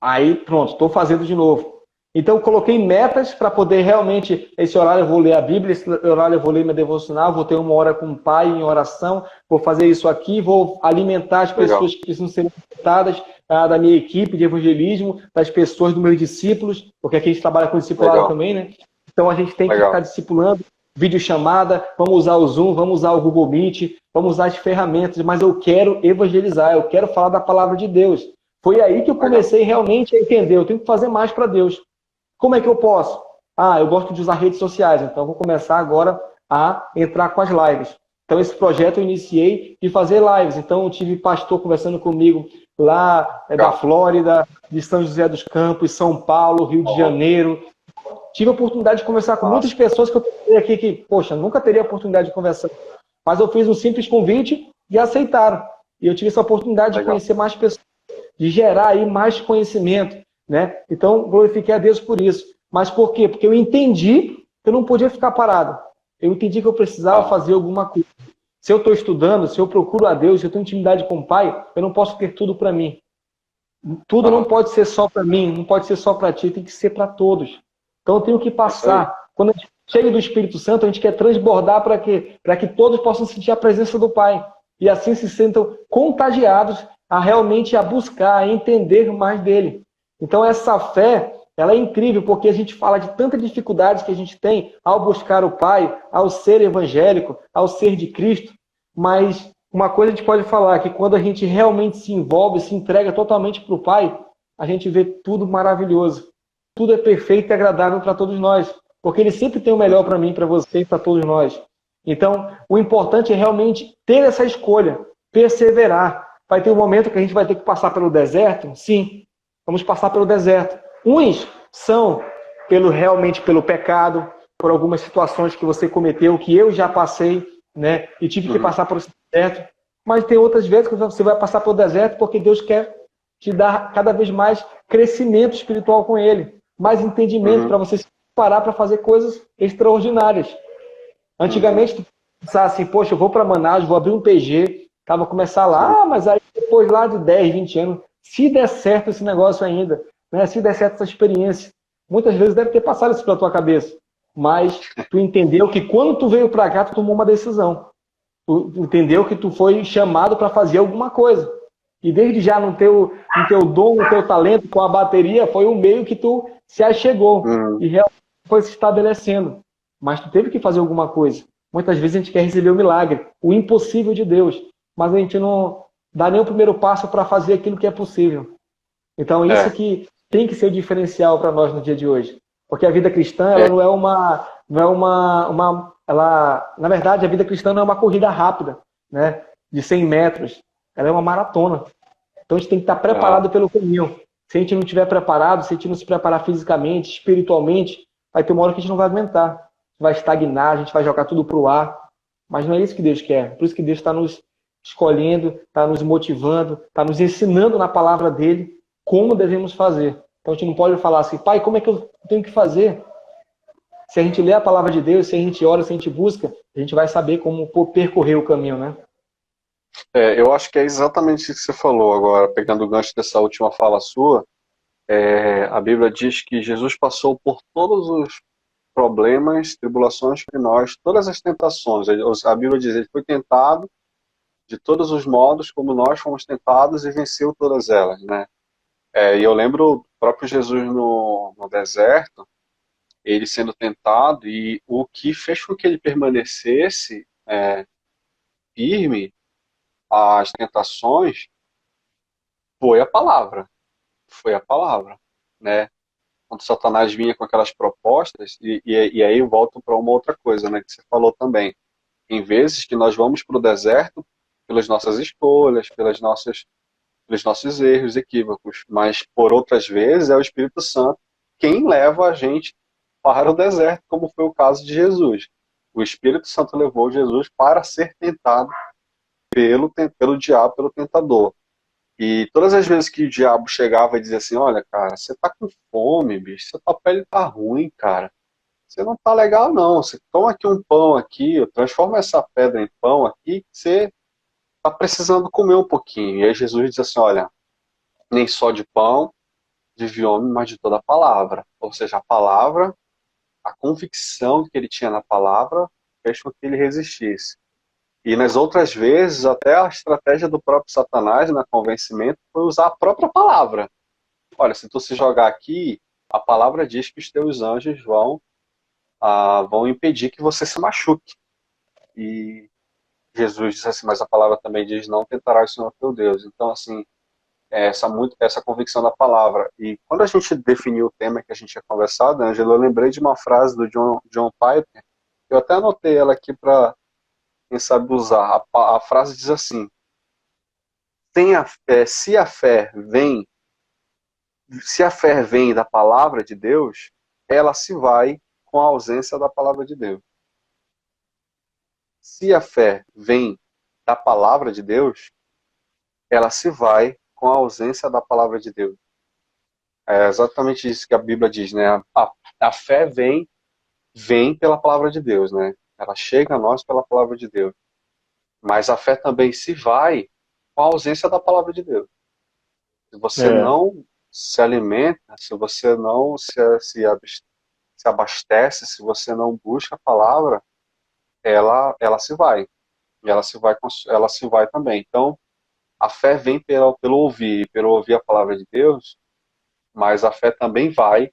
Aí, pronto, estou fazendo de novo. Então, eu coloquei metas para poder realmente, esse horário eu vou ler a Bíblia, esse horário eu vou ler minha devocional, vou ter 1 hora com o Pai em oração, vou fazer isso aqui, vou alimentar as pessoas que precisam ser alimentadas, da minha equipe de evangelismo, das pessoas, dos meus discípulos, porque aqui a gente trabalha com discipulado também, né? Então, a gente tem que ficar discipulando, videochamada, vamos usar o Zoom, vamos usar o Google Meet, vamos usar as ferramentas, mas eu quero evangelizar, eu quero falar da palavra de Deus. Foi aí que eu comecei realmente a entender, eu tenho que fazer mais para Deus. Como é que eu posso? Eu gosto de usar redes sociais, então eu vou começar agora a entrar com as lives. Então esse projeto eu iniciei de fazer lives. Então eu tive pastor conversando comigo lá da Flórida, de São José dos Campos, São Paulo, Rio de Janeiro. Tive a oportunidade de conversar com muitas pessoas que eu tenho aqui que, poxa, nunca teria a oportunidade de conversar. Mas eu fiz um simples convite e aceitaram. E eu tive essa oportunidade de conhecer mais pessoas, de gerar aí mais conhecimento. Né? Então, glorifiquei a Deus por isso. Mas por quê? Porque eu entendi que eu não podia ficar parado. Eu entendi que eu precisava fazer alguma coisa. Se eu estou estudando, se eu procuro a Deus, se eu tenho intimidade com o Pai, eu não posso ter tudo para mim. Tudo não Aham. pode ser só para mim, não pode ser só para ti, tem que ser para todos. Então eu tenho que É isso aí. passar. Quando a gente chega do Espírito Santo, a gente quer transbordar para quê? Para que todos possam sentir a presença do Pai. E assim se sintam contagiados a realmente a buscar, a entender mais dele. Então essa fé, ela é incrível, porque a gente fala de tantas dificuldades que a gente tem ao buscar o Pai, ao ser evangélico, ao ser de Cristo, mas uma coisa a gente pode falar, que quando a gente realmente se envolve, se entrega totalmente para o Pai, a gente vê tudo maravilhoso. Tudo é perfeito e agradável para todos nós. Porque Ele sempre tem o melhor para mim, para você e para todos nós. Então, o importante é realmente ter essa escolha, perseverar. Vai ter um momento que a gente vai ter que passar pelo deserto? Sim, vamos passar pelo deserto. Uns são realmente pelo pecado, por algumas situações que você cometeu, que eu já passei, né? E tive que Uhum. passar por esse deserto. Mas tem outras vezes que você vai passar pelo deserto porque Deus quer te dar cada vez mais crescimento espiritual com Ele, mais entendimento para Uhum. você se preparar para fazer coisas extraordinárias. Uhum. Antigamente, tu pensava assim, poxa, eu vou para Manaus, vou abrir um PG, tá, vou começar lá, mas aí depois lá de 10, 20 anos, se der certo esse negócio ainda, né, se der certo essa experiência, muitas vezes deve ter passado isso pela tua cabeça, mas tu entendeu que quando tu veio para cá, tu tomou uma decisão. Tu entendeu que tu foi chamado para fazer alguma coisa. E desde já no teu dom, no teu talento, com a bateria, foi o meio que tu se achegou Uhum. e realmente foi se estabelecendo. Mas tu teve que fazer alguma coisa. Muitas vezes a gente quer receber o milagre, o impossível de Deus, mas a gente não dá nem o primeiro passo para fazer aquilo que é possível. Então isso É, que tem que ser o diferencial para nós no dia de hoje. Porque a vida cristã, ela é, na verdade, a vida cristã não é uma corrida rápida, né, de 100 metros. Ela é uma maratona. Então a gente tem que estar ah, preparado pelo caminho. Se a gente não estiver preparado, se a gente não se preparar fisicamente, espiritualmente, vai ter uma hora que a gente não vai aguentar. Vai estagnar, a gente vai jogar tudo para o ar. Mas não é isso que Deus quer. Por isso que Deus está nos escolhendo, está nos motivando, está nos ensinando na palavra dele como devemos fazer. Então a gente não pode falar assim, pai, como é que eu tenho que fazer? Se a gente lê a palavra de Deus, se a gente ora, se a gente busca, a gente vai saber como percorrer o caminho, né? eu acho que é exatamente isso que você falou agora, pegando o gancho dessa última fala sua. A Bíblia diz que Jesus passou por todos os problemas, tribulações que nós, todas as tentações. A Bíblia diz que ele foi tentado de todos os modos como nós fomos tentados e venceu todas elas, né? E eu lembro o próprio Jesus no deserto, ele sendo tentado, e o que fez com que ele permanecesse firme às tentações foi a palavra, foi a palavra, né? Quando Satanás vinha com aquelas propostas, e aí eu volto para uma outra coisa, né, que você falou também. Em vezes que nós vamos para o deserto pelas nossas escolhas, pelos nossos erros, equívocos, mas por outras vezes é o Espírito Santo quem leva a gente para o deserto, como foi o caso de Jesus. O Espírito Santo levou Jesus para ser tentado pelo diabo, pelo tentador. E todas as vezes que o diabo chegava e dizia assim, olha, cara, você tá com fome, bicho, tua pele tá ruim, cara. Você não tá legal, não. Você toma aqui um pão aqui, transforma essa pedra em pão aqui, que você tá precisando comer um pouquinho. E aí Jesus diz assim, olha, nem só de pão vive o homem, mas de toda a palavra. Ou seja, a palavra, a convicção que ele tinha na palavra, fez com que ele resistisse. E nas outras vezes, até a estratégia do próprio Satanás, na convencimento, foi usar a própria palavra. Olha, se tu se jogar aqui, a palavra diz que os teus anjos vão impedir que você se machuque. E Jesus disse assim, mas a palavra também diz, não tentarás o Senhor teu Deus. Então, assim, essa convicção da palavra. E quando a gente definiu o tema que a gente tinha conversado, Angela, eu lembrei de uma frase do John Piper, eu até anotei ela aqui para, quem sabe, usar. A frase diz assim, se a fé vem da palavra de Deus, ela se vai com a ausência da palavra de Deus. Se a fé vem da palavra de Deus, ela se vai com a ausência da palavra de Deus. É exatamente isso que a Bíblia diz, né? A fé vem pela palavra de Deus, né? Ela chega a nós pela palavra de Deus. Mas a fé também se vai com a ausência da palavra de Deus. Se você É, não se alimenta, se você não se abastece, se você não busca a palavra, ela se vai. E ela se vai também. Então, a fé vem pelo ouvir a palavra de Deus, mas a fé também vai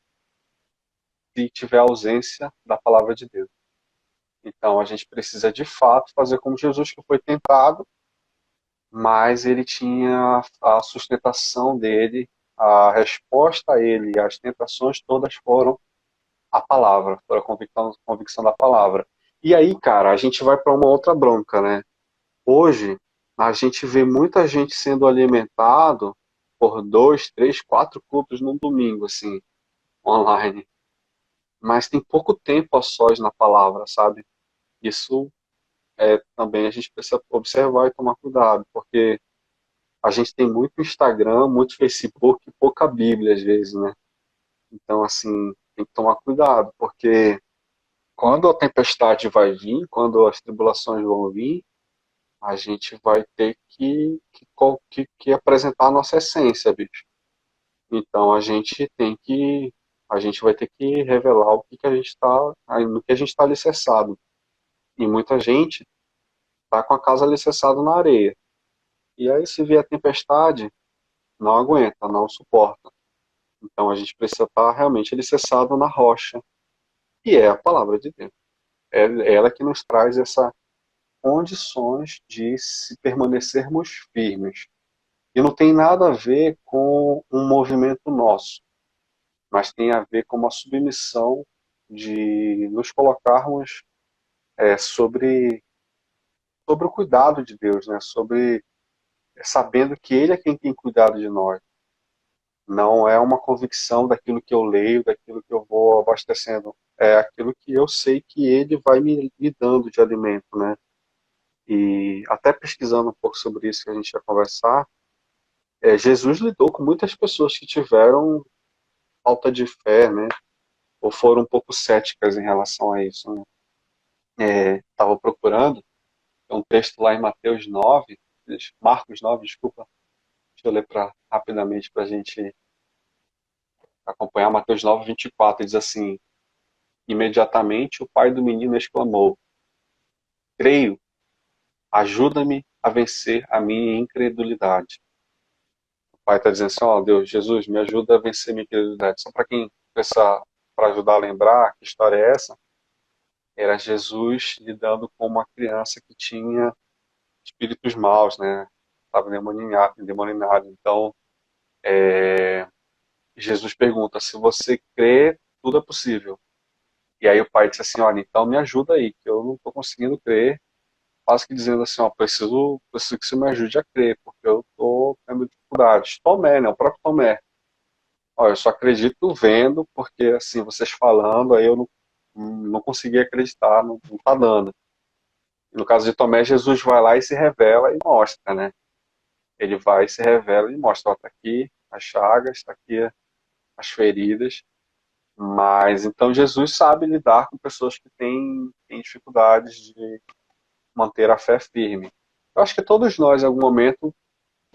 se tiver ausência da palavra de Deus. Então, a gente precisa de fato fazer como Jesus, que foi tentado, mas ele tinha a sustentação dele, a resposta a ele, as tentações todas foram a palavra, foram a convicção da palavra. E aí, cara, a gente vai para uma outra bronca, né? Hoje, a gente vê muita gente sendo alimentado por 2, 3, 4 cultos num domingo, assim, online. Mas tem pouco tempo a sós na palavra, sabe? Isso também a gente precisa observar e tomar cuidado, porque a gente tem muito Instagram, muito Facebook e pouca Bíblia às vezes, né? Então, assim, tem que tomar cuidado, porque quando a tempestade vai vir, quando as tribulações vão vir, a gente vai ter que apresentar a nossa essência, bicho. Então a gente vai ter que revelar o que, que a gente está, no que a gente está alicerçado. E muita gente está com a casa alicerçada na areia. E aí, se vier a tempestade, não aguenta, não suporta. Então a gente precisa estar realmente alicerçado na rocha, que é a palavra de Deus. É ela que nos traz essas condições de se permanecermos firmes. E não tem nada a ver com um movimento nosso, mas tem a ver com uma submissão de nos colocarmos sobre o cuidado de Deus, né? Sobre sabendo que Ele é quem tem cuidado de nós. Não é uma convicção daquilo que eu leio, daquilo que eu vou abastecendo. É aquilo que eu sei que Ele vai me dando de alimento, né? E até pesquisando um pouco sobre isso que a gente vai conversar, Jesus lidou com muitas pessoas que tiveram falta de fé, né? Ou foram um pouco céticas em relação a isso, né? Estava procurando, tem um texto lá em Marcos 9, desculpa, deixa eu ler rapidamente para a gente acompanhar. Mateus 9, 24, diz assim: imediatamente o pai do menino exclamou: creio, ajuda-me a vencer a minha incredulidade. O pai está dizendo assim: ó, Deus, Jesus, me ajuda a vencer a minha incredulidade. Só para quem pensar, para ajudar a lembrar que história é essa, era Jesus lidando com uma criança que tinha espíritos maus, né? Estava endemoniado. Então, Jesus pergunta: se você crê, tudo é possível. E aí o pai disse assim: olha, então me ajuda aí, que eu não estou conseguindo crer. Quase que dizendo assim: ó, preciso que você me ajude a crer, porque eu estou tendo dificuldades. Tomé, né? O próprio Tomé. Olha, eu só acredito vendo, porque assim, vocês falando, aí eu não consegui acreditar, não está dando. No caso de Tomé, Jesus vai lá e se revela e mostra, né? Ele vai, se revela e mostra: ó, tá aqui as chagas, tá aqui as feridas. Mas então Jesus sabe lidar com pessoas que têm dificuldades de manter a fé firme. Eu acho que todos nós, em algum momento,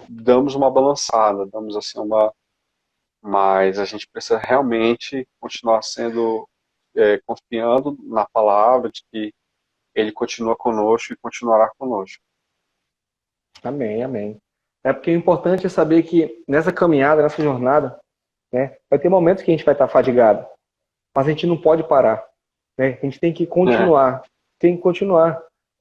damos uma balançada, damos assim mas a gente precisa realmente continuar sendo, confiando na palavra de que Ele continua conosco e continuará conosco. amém, amém. É porque o importante é saber que nessa caminhada, nessa jornada, né, vai ter momentos que a gente vai estar fadigado, mas a gente não pode parar, né? A gente É. tem que continuar,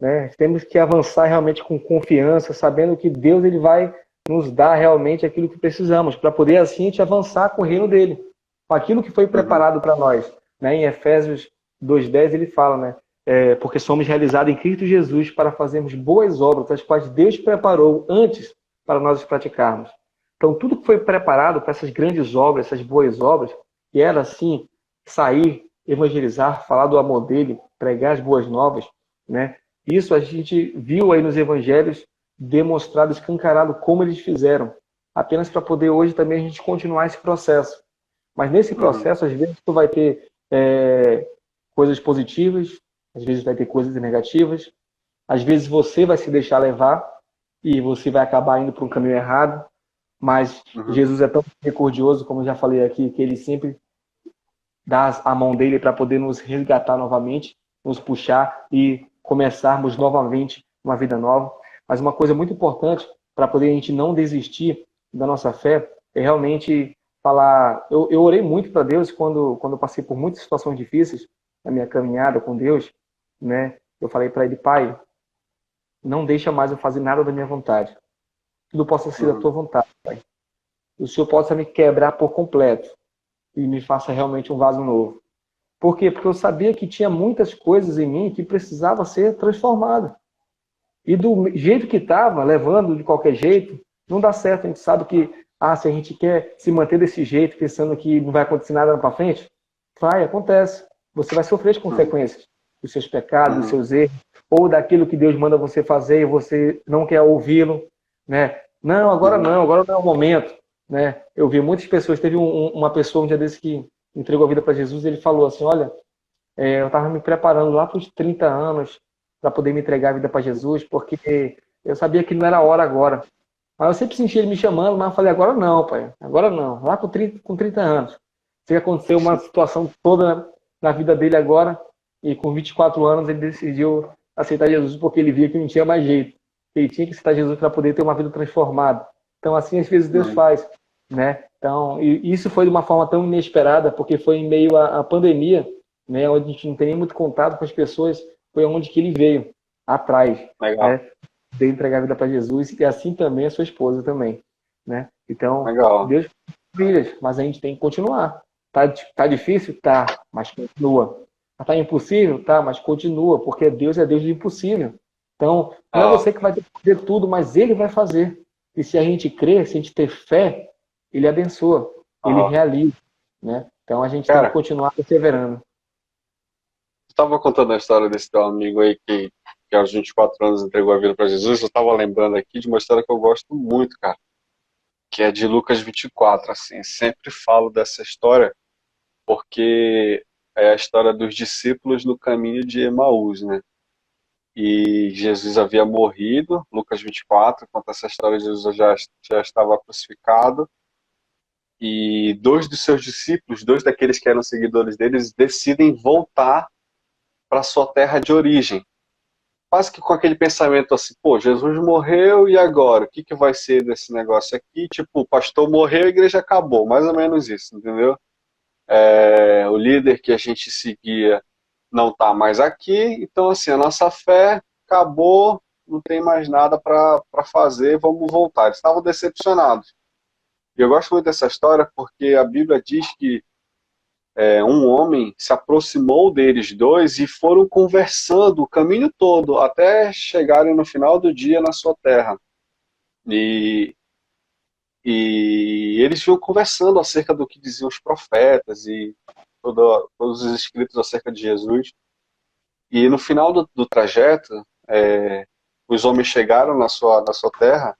né? Temos que avançar realmente com confiança, sabendo que Deus ele vai nos dar realmente aquilo que precisamos, para poder assim a gente avançar com o reino dele, com aquilo que foi Uhum. preparado para nós, né? Em Efésios 2:10 ele fala, né? Porque somos realizados em Cristo Jesus para fazermos boas obras, as quais Deus preparou antes para nós as praticarmos. Então, tudo que foi preparado para essas grandes obras, essas boas obras, que era assim sair, evangelizar, falar do amor dele, pregar as boas novas, né? Isso a gente viu aí nos evangelhos demonstrado, escancarado como eles fizeram, apenas para poder hoje também a gente continuar esse processo. Mas nesse Uhum. processo, às vezes, tu vai ter coisas positivas, às vezes vai ter coisas negativas, Às vezes você vai se deixar levar e você vai acabar indo para um caminho errado, mas Uhum. Jesus é tão misericordioso, como eu já falei aqui, que ele sempre dá a mão dele para poder nos resgatar novamente, nos puxar e começarmos novamente uma vida nova. Mas uma coisa muito importante para poder a gente não desistir da nossa fé é realmente falar. Eu orei muito para Deus quando eu passei por muitas situações difíceis na minha caminhada com Deus, né? Eu falei para ele, Pai, não deixa mais eu fazer nada da minha vontade. Tudo possa ser da Uhum. tua vontade, Pai. O Senhor possa me quebrar por completo e me faça realmente um vaso novo. Por quê? Porque eu sabia que tinha muitas coisas em mim que precisava ser transformada. E do jeito que estava, levando de qualquer jeito, não dá certo. A gente sabe que, se a gente quer se manter desse jeito, pensando que não vai acontecer nada para frente, acontece. Você vai sofrer as Uhum. consequências dos seus pecados, dos Uhum. seus erros, ou daquilo que Deus manda você fazer e você não quer ouvi-lo, né? Uhum. Não, agora não é o momento, né? Eu vi muitas pessoas, teve uma pessoa um dia desse que entregou a vida para Jesus, e ele falou assim, olha, eu estava me preparando lá para os 30 anos para poder me entregar a vida para Jesus, porque eu sabia que não era a hora agora. Mas eu sempre senti ele me chamando, mas eu falei, agora não, pai, agora não. Lá com 30 anos. Se aconteceu uma situação toda na vida dele agora, e com 24 anos ele decidiu aceitar Jesus, porque ele via que não tinha mais jeito. Ele tinha que aceitar Jesus para poder ter uma vida transformada. Então, assim, às vezes Deus Uhum. faz, né? Então, e isso foi de uma forma tão inesperada, porque foi em meio à pandemia, né, onde a gente não tem nem muito contato com as pessoas, foi onde que ele veio, atrás, Legal, né? De entregar a vida para Jesus, e assim também a sua esposa também, né? Então, legal. Deus filhas, mas a gente tem que continuar. Tá difícil? Tá, mas continua. Tá impossível? Tá, mas continua, porque Deus é Deus do impossível. Então, não é Ah, você que vai ter que fazer tudo, mas Ele vai fazer. E se a gente crer, se a gente ter fé, Ele abençoa, Ele ah. realiza, né? Então a gente tem que Cara, continuar perseverando. tu tava contando a história desse teu amigo aí que aos 24 anos entregou a vida para Jesus. Eu tava lembrando aqui de uma história que eu gosto muito, cara, que é de Lucas 24, assim. Sempre falo dessa história porque é a história dos discípulos no caminho de Emaús, né? E Jesus havia morrido, Lucas 24, conta essa história, Jesus já estava crucificado, e dois dos seus discípulos, dois daqueles que eram seguidores deles, decidem voltar para sua terra de origem. Quase que com aquele pensamento assim, pô, Jesus morreu e agora? O que, que vai ser desse negócio aqui? Tipo, o pastor morreu, a igreja acabou, mais ou menos isso, entendeu? O líder que a gente seguia não está mais aqui, então assim, a nossa fé acabou, não tem mais nada para fazer, vamos voltar. Eles estavam decepcionados. E eu gosto muito dessa história porque a Bíblia diz que um homem se aproximou deles dois e foram conversando o caminho todo até chegarem no final do dia na sua terra. E, e eles iam conversando acerca do que diziam os profetas e todos os escritos acerca de Jesus. E no final do trajeto, os homens chegaram na sua terra,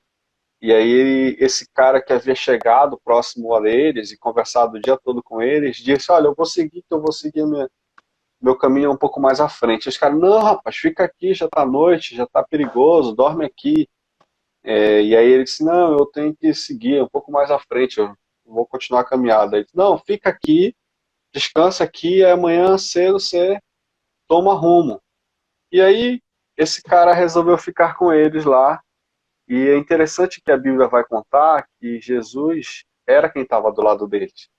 e aí esse cara que havia chegado próximo a eles e conversado o dia todo com eles, disse, olha, eu vou seguir meu caminho é um pouco mais à frente. Os caras, não, rapaz, fica aqui, já tá noite, já tá perigoso, dorme aqui. E aí ele disse, não, eu tenho que seguir um pouco mais à frente, eu vou continuar a caminhada. Ele disse, não, fica aqui, descansa aqui, e amanhã cedo você toma rumo. E aí esse cara resolveu ficar com eles lá. E é interessante que a Bíblia vai contar que Jesus era quem estava do lado deles.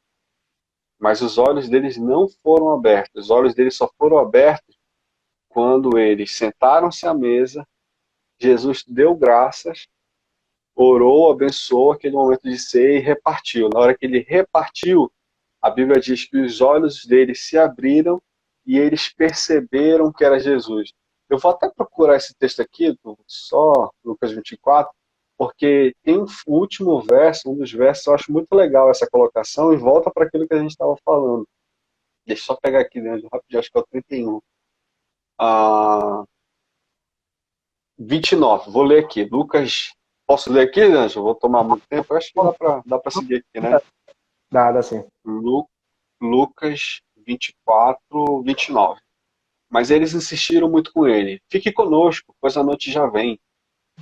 Mas os olhos deles não foram abertos. Os olhos deles só foram abertos quando eles sentaram-se à mesa, Jesus deu graças, orou, abençoou aquele momento de ceia e repartiu. Na hora que ele repartiu, a Bíblia diz que os olhos deles se abriram e eles perceberam que era Jesus. Eu vou até procurar esse texto aqui, só Lucas 24, porque tem um último verso, um dos versos, eu acho muito legal essa colocação e volta para aquilo que a gente estava falando. Deixa eu só pegar aqui dentro, rapidinho, acho que é o 31. Ah, 29, vou ler aqui. Lucas, posso ler aqui, Ângelo? Vou tomar muito tempo? Eu acho que dá para seguir aqui, né? Dá sim. Lucas 24, 29. Mas eles insistiram muito com ele. Fique conosco, pois a noite já vem.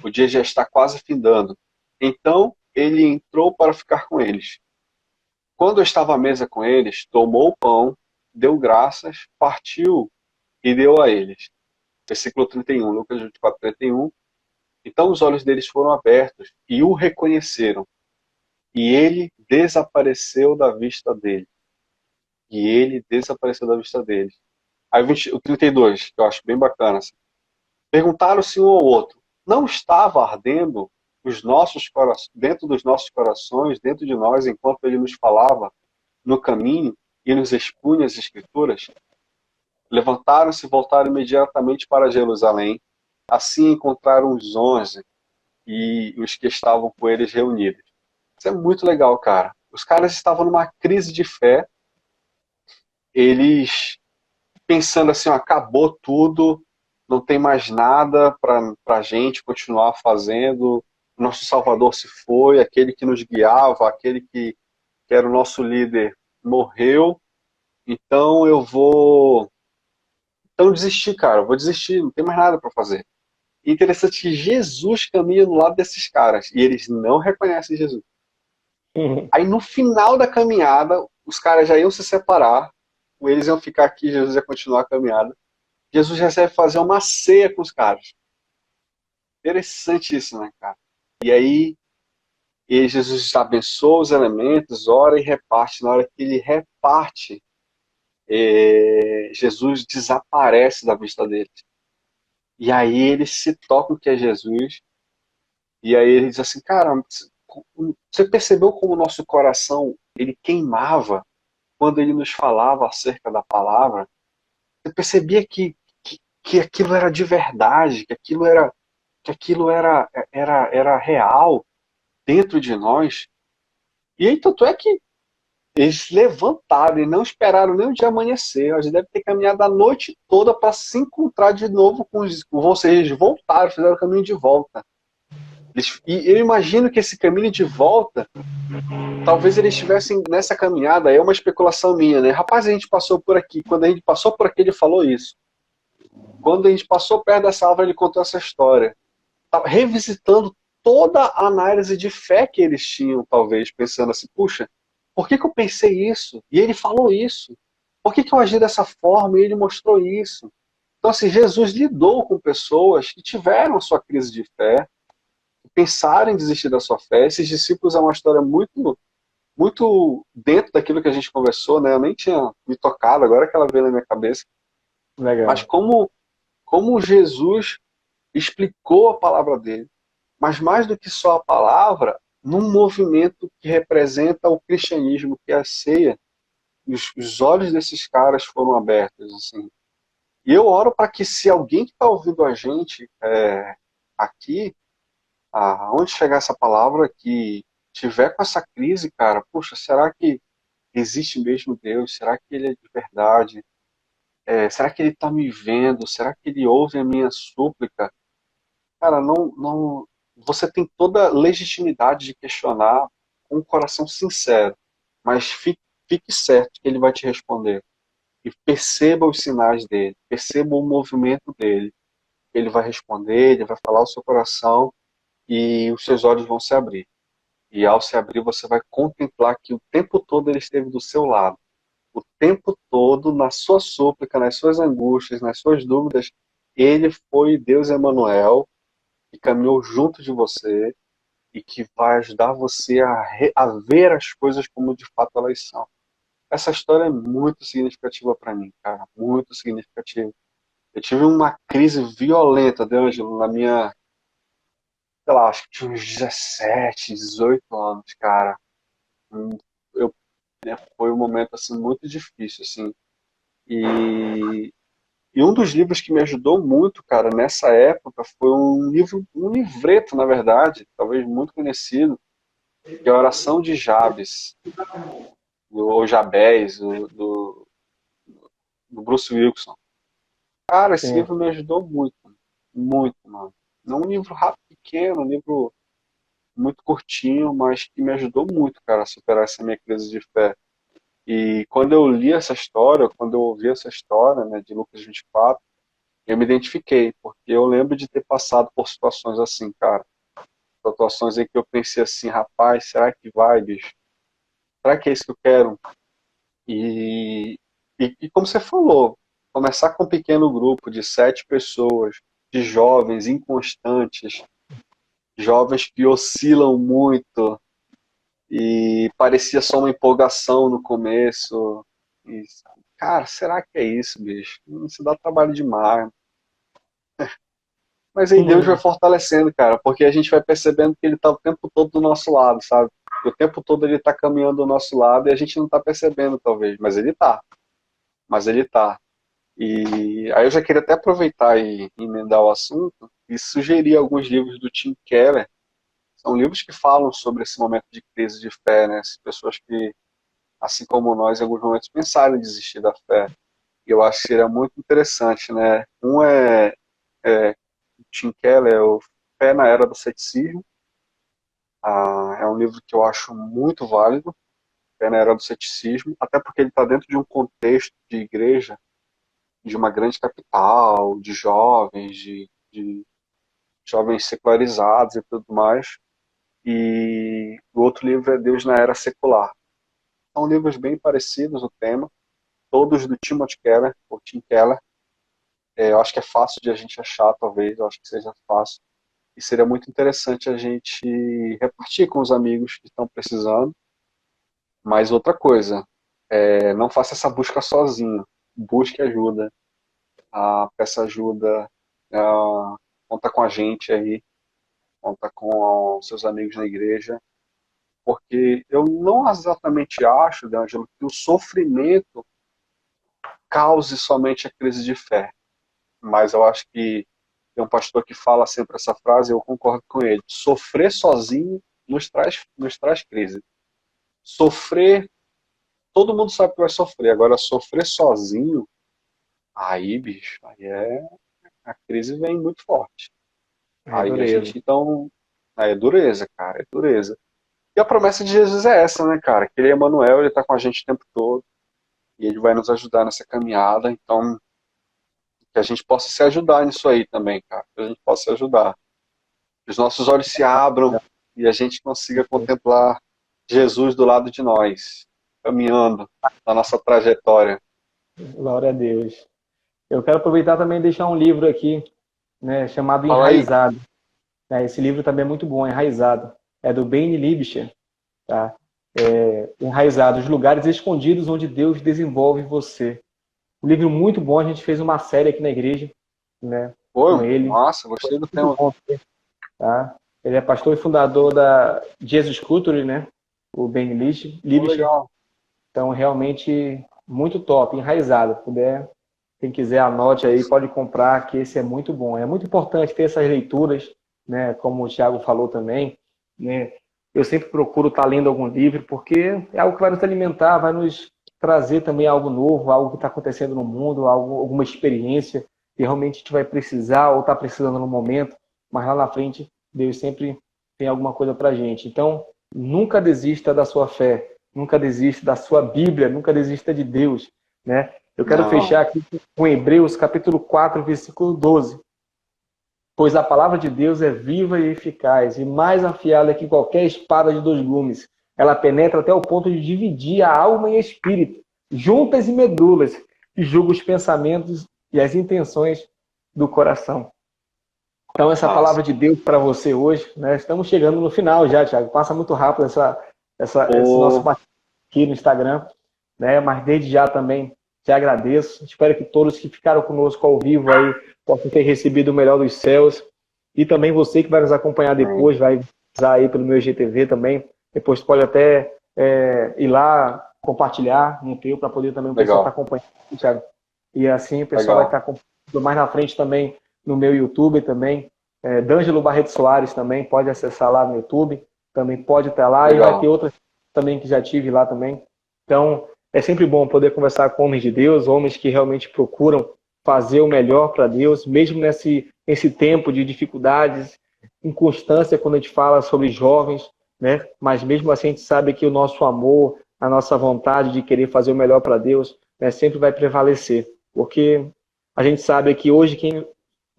O dia já está quase findando. Então ele entrou para ficar com eles. Quando eu estava à mesa com eles, tomou o pão, deu graças, partiu e deu a eles. Versículo 31, Lucas 24, 31. Então os olhos deles foram abertos e o reconheceram. E ele desapareceu da vista deles. E ele desapareceu da vista deles. Aí o 32, que eu acho bem bacana. Assim. Perguntaram-se um ao outro: não estava ardendo dentro dos nossos corações, dentro de nós, enquanto ele nos falava no caminho e nos expunha as Escrituras? Levantaram-se e voltaram imediatamente para Jerusalém. Assim encontraram os 11 e os que estavam com eles reunidos. Isso é muito legal, cara. Os caras estavam numa crise de fé, eles pensando assim, ó, acabou tudo, não tem mais nada para a gente continuar fazendo, nosso Salvador se foi, aquele que nos guiava, aquele que era o nosso líder morreu, então eu vou desistir, cara, eu vou desistir, não tem mais nada para fazer. E interessante que Jesus caminha do lado desses caras, e eles não reconhecem Jesus. Aí no final da caminhada, os caras já iam se separar, eles iam ficar aqui, Jesus ia continuar a caminhada. Jesus resolve fazer uma ceia com os caras. Interessante isso, né, cara? E aí, Jesus abençoa os elementos, ora e reparte. Na hora que ele reparte, Jesus desaparece da vista deles. E aí eles se tocam que é Jesus. E aí ele diz assim, cara, você percebeu como o nosso coração ele queimava quando ele nos falava acerca da palavra? Você percebia que aquilo era de verdade, que aquilo era real dentro de nós. E aí, tanto é que eles levantaram e não esperaram nem o dia amanhecer. Eles devem ter caminhado a noite toda para se encontrar de novo com vocês. Eles voltaram, fizeram o caminho de volta. E eu imagino que esse caminho de volta, talvez eles estivessem nessa caminhada, é uma especulação minha, né? Rapaz, a gente passou por aqui. Quando a gente passou por aqui, ele falou isso. Quando a gente passou perto dessa árvore, ele contou essa história. Revisitando toda a análise de fé que eles tinham, talvez, pensando assim, puxa, por que eu pensei isso? E ele falou isso. Por que eu agi dessa forma? E ele mostrou isso. Então, assim, Jesus lidou com pessoas que tiveram a sua crise de fé, que pensaram em desistir da sua fé. Esses discípulos é uma história muito, muito dentro daquilo que a gente conversou, né? Eu nem tinha me tocado, agora que ela veio na minha cabeça. Mas Legal. como Jesus explicou a palavra dele, mas mais do que só a palavra, num movimento que representa o cristianismo, que é a ceia, os olhos desses caras foram abertos, assim. E eu oro para que se alguém que está ouvindo a gente aqui, aonde chegar essa palavra, que tiver com essa crise, cara, puxa, será que existe mesmo Deus? Será que Ele é de verdade? Será que Ele está me vendo? Será que Ele ouve a minha súplica? Cara, não, você tem toda a legitimidade de questionar com um coração sincero, mas fique certo que ele vai te responder. E perceba os sinais dele, perceba o movimento dele. Ele vai responder, ele vai falar ao seu coração e os seus olhos vão se abrir. E ao se abrir, você vai contemplar que o tempo todo ele esteve do seu lado. O tempo todo, na sua súplica, nas suas angústias, nas suas dúvidas, ele foi Deus Emanuel, que caminhou junto de você e que vai ajudar você a ver as coisas como de fato elas são. Essa história é muito significativa para mim, cara, muito significativa. Eu tive uma crise violenta, Ângelo, na minha, sei lá, acho que tinha uns 17, 18 anos, cara. Eu, foi um momento assim muito difícil, assim. E um dos livros que me ajudou muito, cara, nessa época, foi um livreto, na verdade, talvez muito conhecido, que é a Oração de Jabes, ou Jabez, do Bruce Wilkinson. Cara, esse Sim. livro me ajudou muito, muito, mano. Não um livro rápido, pequeno, um livro muito curtinho, mas que me ajudou muito, cara, a superar essa minha crise de fé. E quando eu li essa história, quando eu ouvi essa história, né, de Lucas 24, eu me identifiquei, porque eu lembro de ter passado por situações assim, cara. Situações em que eu pensei assim, rapaz, será que vai, bicho? Será que é isso que eu quero? E, e como você falou, começar com um pequeno grupo de 7 pessoas, de jovens inconstantes, jovens que oscilam muito, e parecia só uma empolgação no começo. E, cara, será que é isso, bicho? Isso dá trabalho demais. Mas aí Deus vai fortalecendo, cara, porque a gente vai percebendo que ele tá o tempo todo do nosso lado, sabe? O tempo todo ele tá caminhando do nosso lado e a gente não tá percebendo, talvez, mas ele tá. Mas ele tá. E aí eu já queria até aproveitar e emendar o assunto e sugerir alguns livros do Tim Keller. São livros que falam sobre esse momento de crise de fé, né? As pessoas que, assim como nós, em alguns momentos pensaram em desistir da fé. E eu acho que seria muito interessante, né? Um é Tim Keller, o Fé na Era do Ceticismo. É um livro que eu acho muito válido, Fé na Era do Ceticismo, até porque ele está dentro de um contexto de igreja, de uma grande capital, de jovens, de jovens secularizados e tudo mais. E o outro livro é Deus na Era Secular. São livros bem parecidos o tema, todos do Timothy Keller, ou Tim Keller. Eu acho que é fácil de a gente achar, talvez, eu acho que seja fácil. E seria muito interessante a gente repartir com os amigos que estão precisando. Mas outra coisa, não faça essa busca sozinho. Busque ajuda. Peça ajuda. Conta com a gente aí. Conta com os seus amigos na igreja. Porque eu não exatamente acho, D'Angelo, que o sofrimento cause somente a crise de fé. Mas eu acho que tem um pastor que fala sempre essa frase e eu concordo com ele. Sofrer sozinho nos traz crise. Sofrer, todo mundo sabe que vai sofrer. Agora, sofrer sozinho, aí, bicho, a crise vem muito forte. É Aí a dureza. gente, então, aí é dureza, cara, é dureza. E a promessa de Jesus é essa, né, cara? Que ele é Emmanuel, ele tá com a gente o tempo todo. E ele vai nos ajudar nessa caminhada. Então, que a gente possa se ajudar nisso aí também, cara. Que a gente possa se ajudar. Que os nossos olhos se abram e a gente consiga contemplar Jesus do lado de nós, caminhando na nossa trajetória. Glória a Deus. Eu quero aproveitar também e deixar um livro aqui, né, chamado Fala aí. Enraizado. Esse livro também é muito bom, Enraizado. É do Benny Liebscher, tá? Enraizado, os lugares escondidos onde Deus desenvolve você. Um livro muito bom, a gente fez uma série aqui na igreja, né, com Pô, ele. nossa, gostei do Muito tema. bom, tá? Ele é pastor e fundador da Jesus Culture, né? O Benny Pô, Liebscher. legal. Então, realmente, muito top, enraizado. Se puder, quem quiser, anote aí, pode comprar, que esse é muito bom. É muito importante ter essas leituras, né? Como o Thiago falou também, né? Eu sempre procuro estar lendo algum livro, porque é algo que vai nos alimentar, vai nos trazer também algo novo, algo que está acontecendo no mundo, alguma experiência que realmente a gente vai precisar ou está precisando no momento, mas lá na frente, Deus sempre tem alguma coisa para a gente. Então, nunca desista da sua fé, nunca desista da sua Bíblia, nunca desista de Deus, né? Eu quero Não, fechar aqui com Hebreus capítulo 4, versículo 12. Pois a palavra de Deus é viva e eficaz, e mais afiada que qualquer espada de 2 gumes. Ela penetra até o ponto de dividir a alma e espírito, juntas e medulas, e julga os pensamentos e as intenções do coração. Então, essa massa. palavra de Deus para você hoje, né? Estamos chegando no final já, Thiago. Passa muito rápido esse nosso Pô, bate aqui no Instagram, né? Mas desde já também te agradeço. Espero que todos que ficaram conosco ao vivo aí possam ter recebido o melhor dos céus. E também você que vai nos acompanhar amém. depois, vai usar aí pelo meu IGTV também. Depois pode até ir lá compartilhar no teu para poder também o pessoal estar Legal, acompanhando, Thiago. E assim o pessoal vai legal, estar acompanhando mais na frente também no meu YouTube também. D'Angelo Barreto Soares também, pode acessar lá no YouTube, também pode estar lá, e vai ter legal. outras também que já tive lá também. Então, é sempre bom poder conversar com homens de Deus, homens que realmente procuram fazer o melhor para Deus, mesmo nesse tempo de dificuldades, inconstância quando a gente fala sobre jovens, né? Mas mesmo assim a gente sabe que o nosso amor, a nossa vontade de querer fazer o melhor para Deus, né, sempre vai prevalecer. Porque a gente sabe que hoje,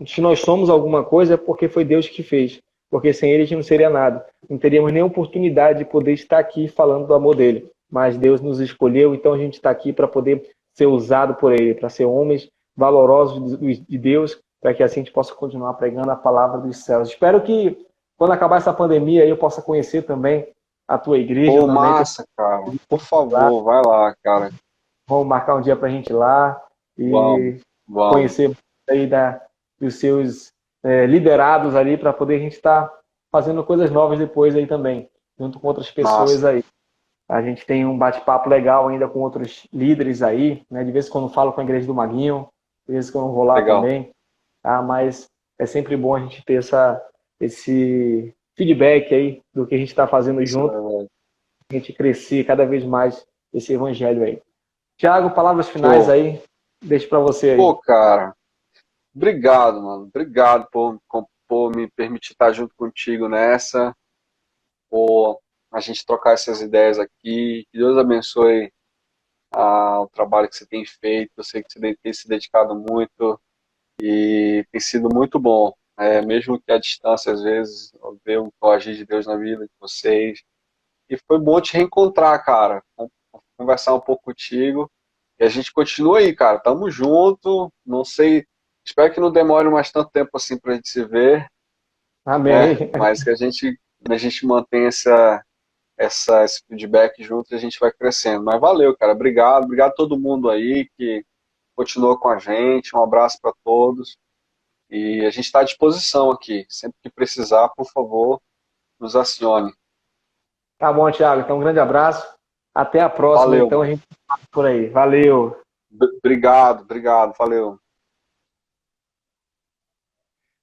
se nós somos alguma coisa, é porque foi Deus que fez. Porque sem Ele a gente não seria nada. Não teríamos nem oportunidade de poder estar aqui falando do amor dele. Mas Deus nos escolheu, então a gente está aqui para poder ser usado por Ele, para ser homens valorosos de Deus, para que assim a gente possa continuar pregando a palavra dos céus. Espero que, quando acabar essa pandemia, eu possa conhecer também a tua igreja. Pô, massa, cara. Por favor, vai lá, cara. Vamos marcar um dia para a gente ir lá e Vamos. conhecer aí dos seus liderados ali, para poder a gente estar fazendo coisas novas depois aí também, junto com outras pessoas aí. A gente tem um bate-papo legal ainda com outros líderes aí, né? De vez em quando falo com a igreja do Maguinho, de vez em quando vou lá Legal. também. Mas é sempre bom a gente ter esse feedback aí do que a gente está fazendo junto, a gente crescer cada vez mais esse evangelho aí. Tiago, palavras finais aí, deixo para você aí. Pô, cara, obrigado, mano. Obrigado por me permitir estar junto contigo nessa, por a gente trocar essas ideias aqui. Que Deus abençoe o trabalho que você tem feito. Eu sei que você tem se dedicado muito e tem sido muito bom. Mesmo que à distância, às vezes, eu vejo o agir de Deus na vida de vocês. E foi bom te reencontrar, cara. Conversar um pouco contigo. E a gente continua aí, cara. Tamo junto. Não sei, espero que não demore mais tanto tempo assim pra gente se ver. Amém. Mas que a gente mantenha esse feedback junto e a gente vai crescendo. Mas valeu, cara. Obrigado. Obrigado a todo mundo aí que continua com a gente. Um abraço para todos. E a gente está à disposição aqui. Sempre que precisar, por favor, nos acione. Tá bom, Tiago. Então, um grande abraço. Até a próxima. Valeu. Então, a gente vai por aí. Valeu. Obrigado. Valeu.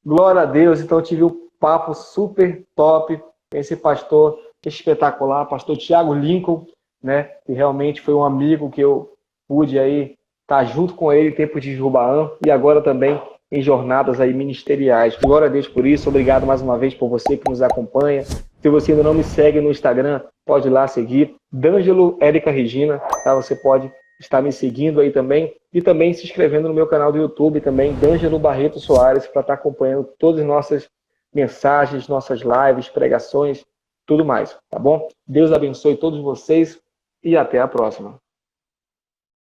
Glória a Deus. Então, eu tive um papo super top com esse pastor espetacular, pastor Tiago Lincoln, né? Que realmente foi um amigo que eu pude aí estar junto com ele em tempo de Jubaã e agora também em jornadas aí ministeriais. Glória a Deus por isso. Obrigado mais uma vez por você que nos acompanha. Se você ainda não me segue no Instagram, pode ir lá seguir. D'Angelo Érica Regina, tá? Você pode estar me seguindo aí também. E também se inscrevendo no meu canal do YouTube também, D'Angelo Barreto Soares, para estar acompanhando todas as nossas mensagens, nossas lives, pregações, tudo mais, tá bom? Deus abençoe todos vocês e até a próxima.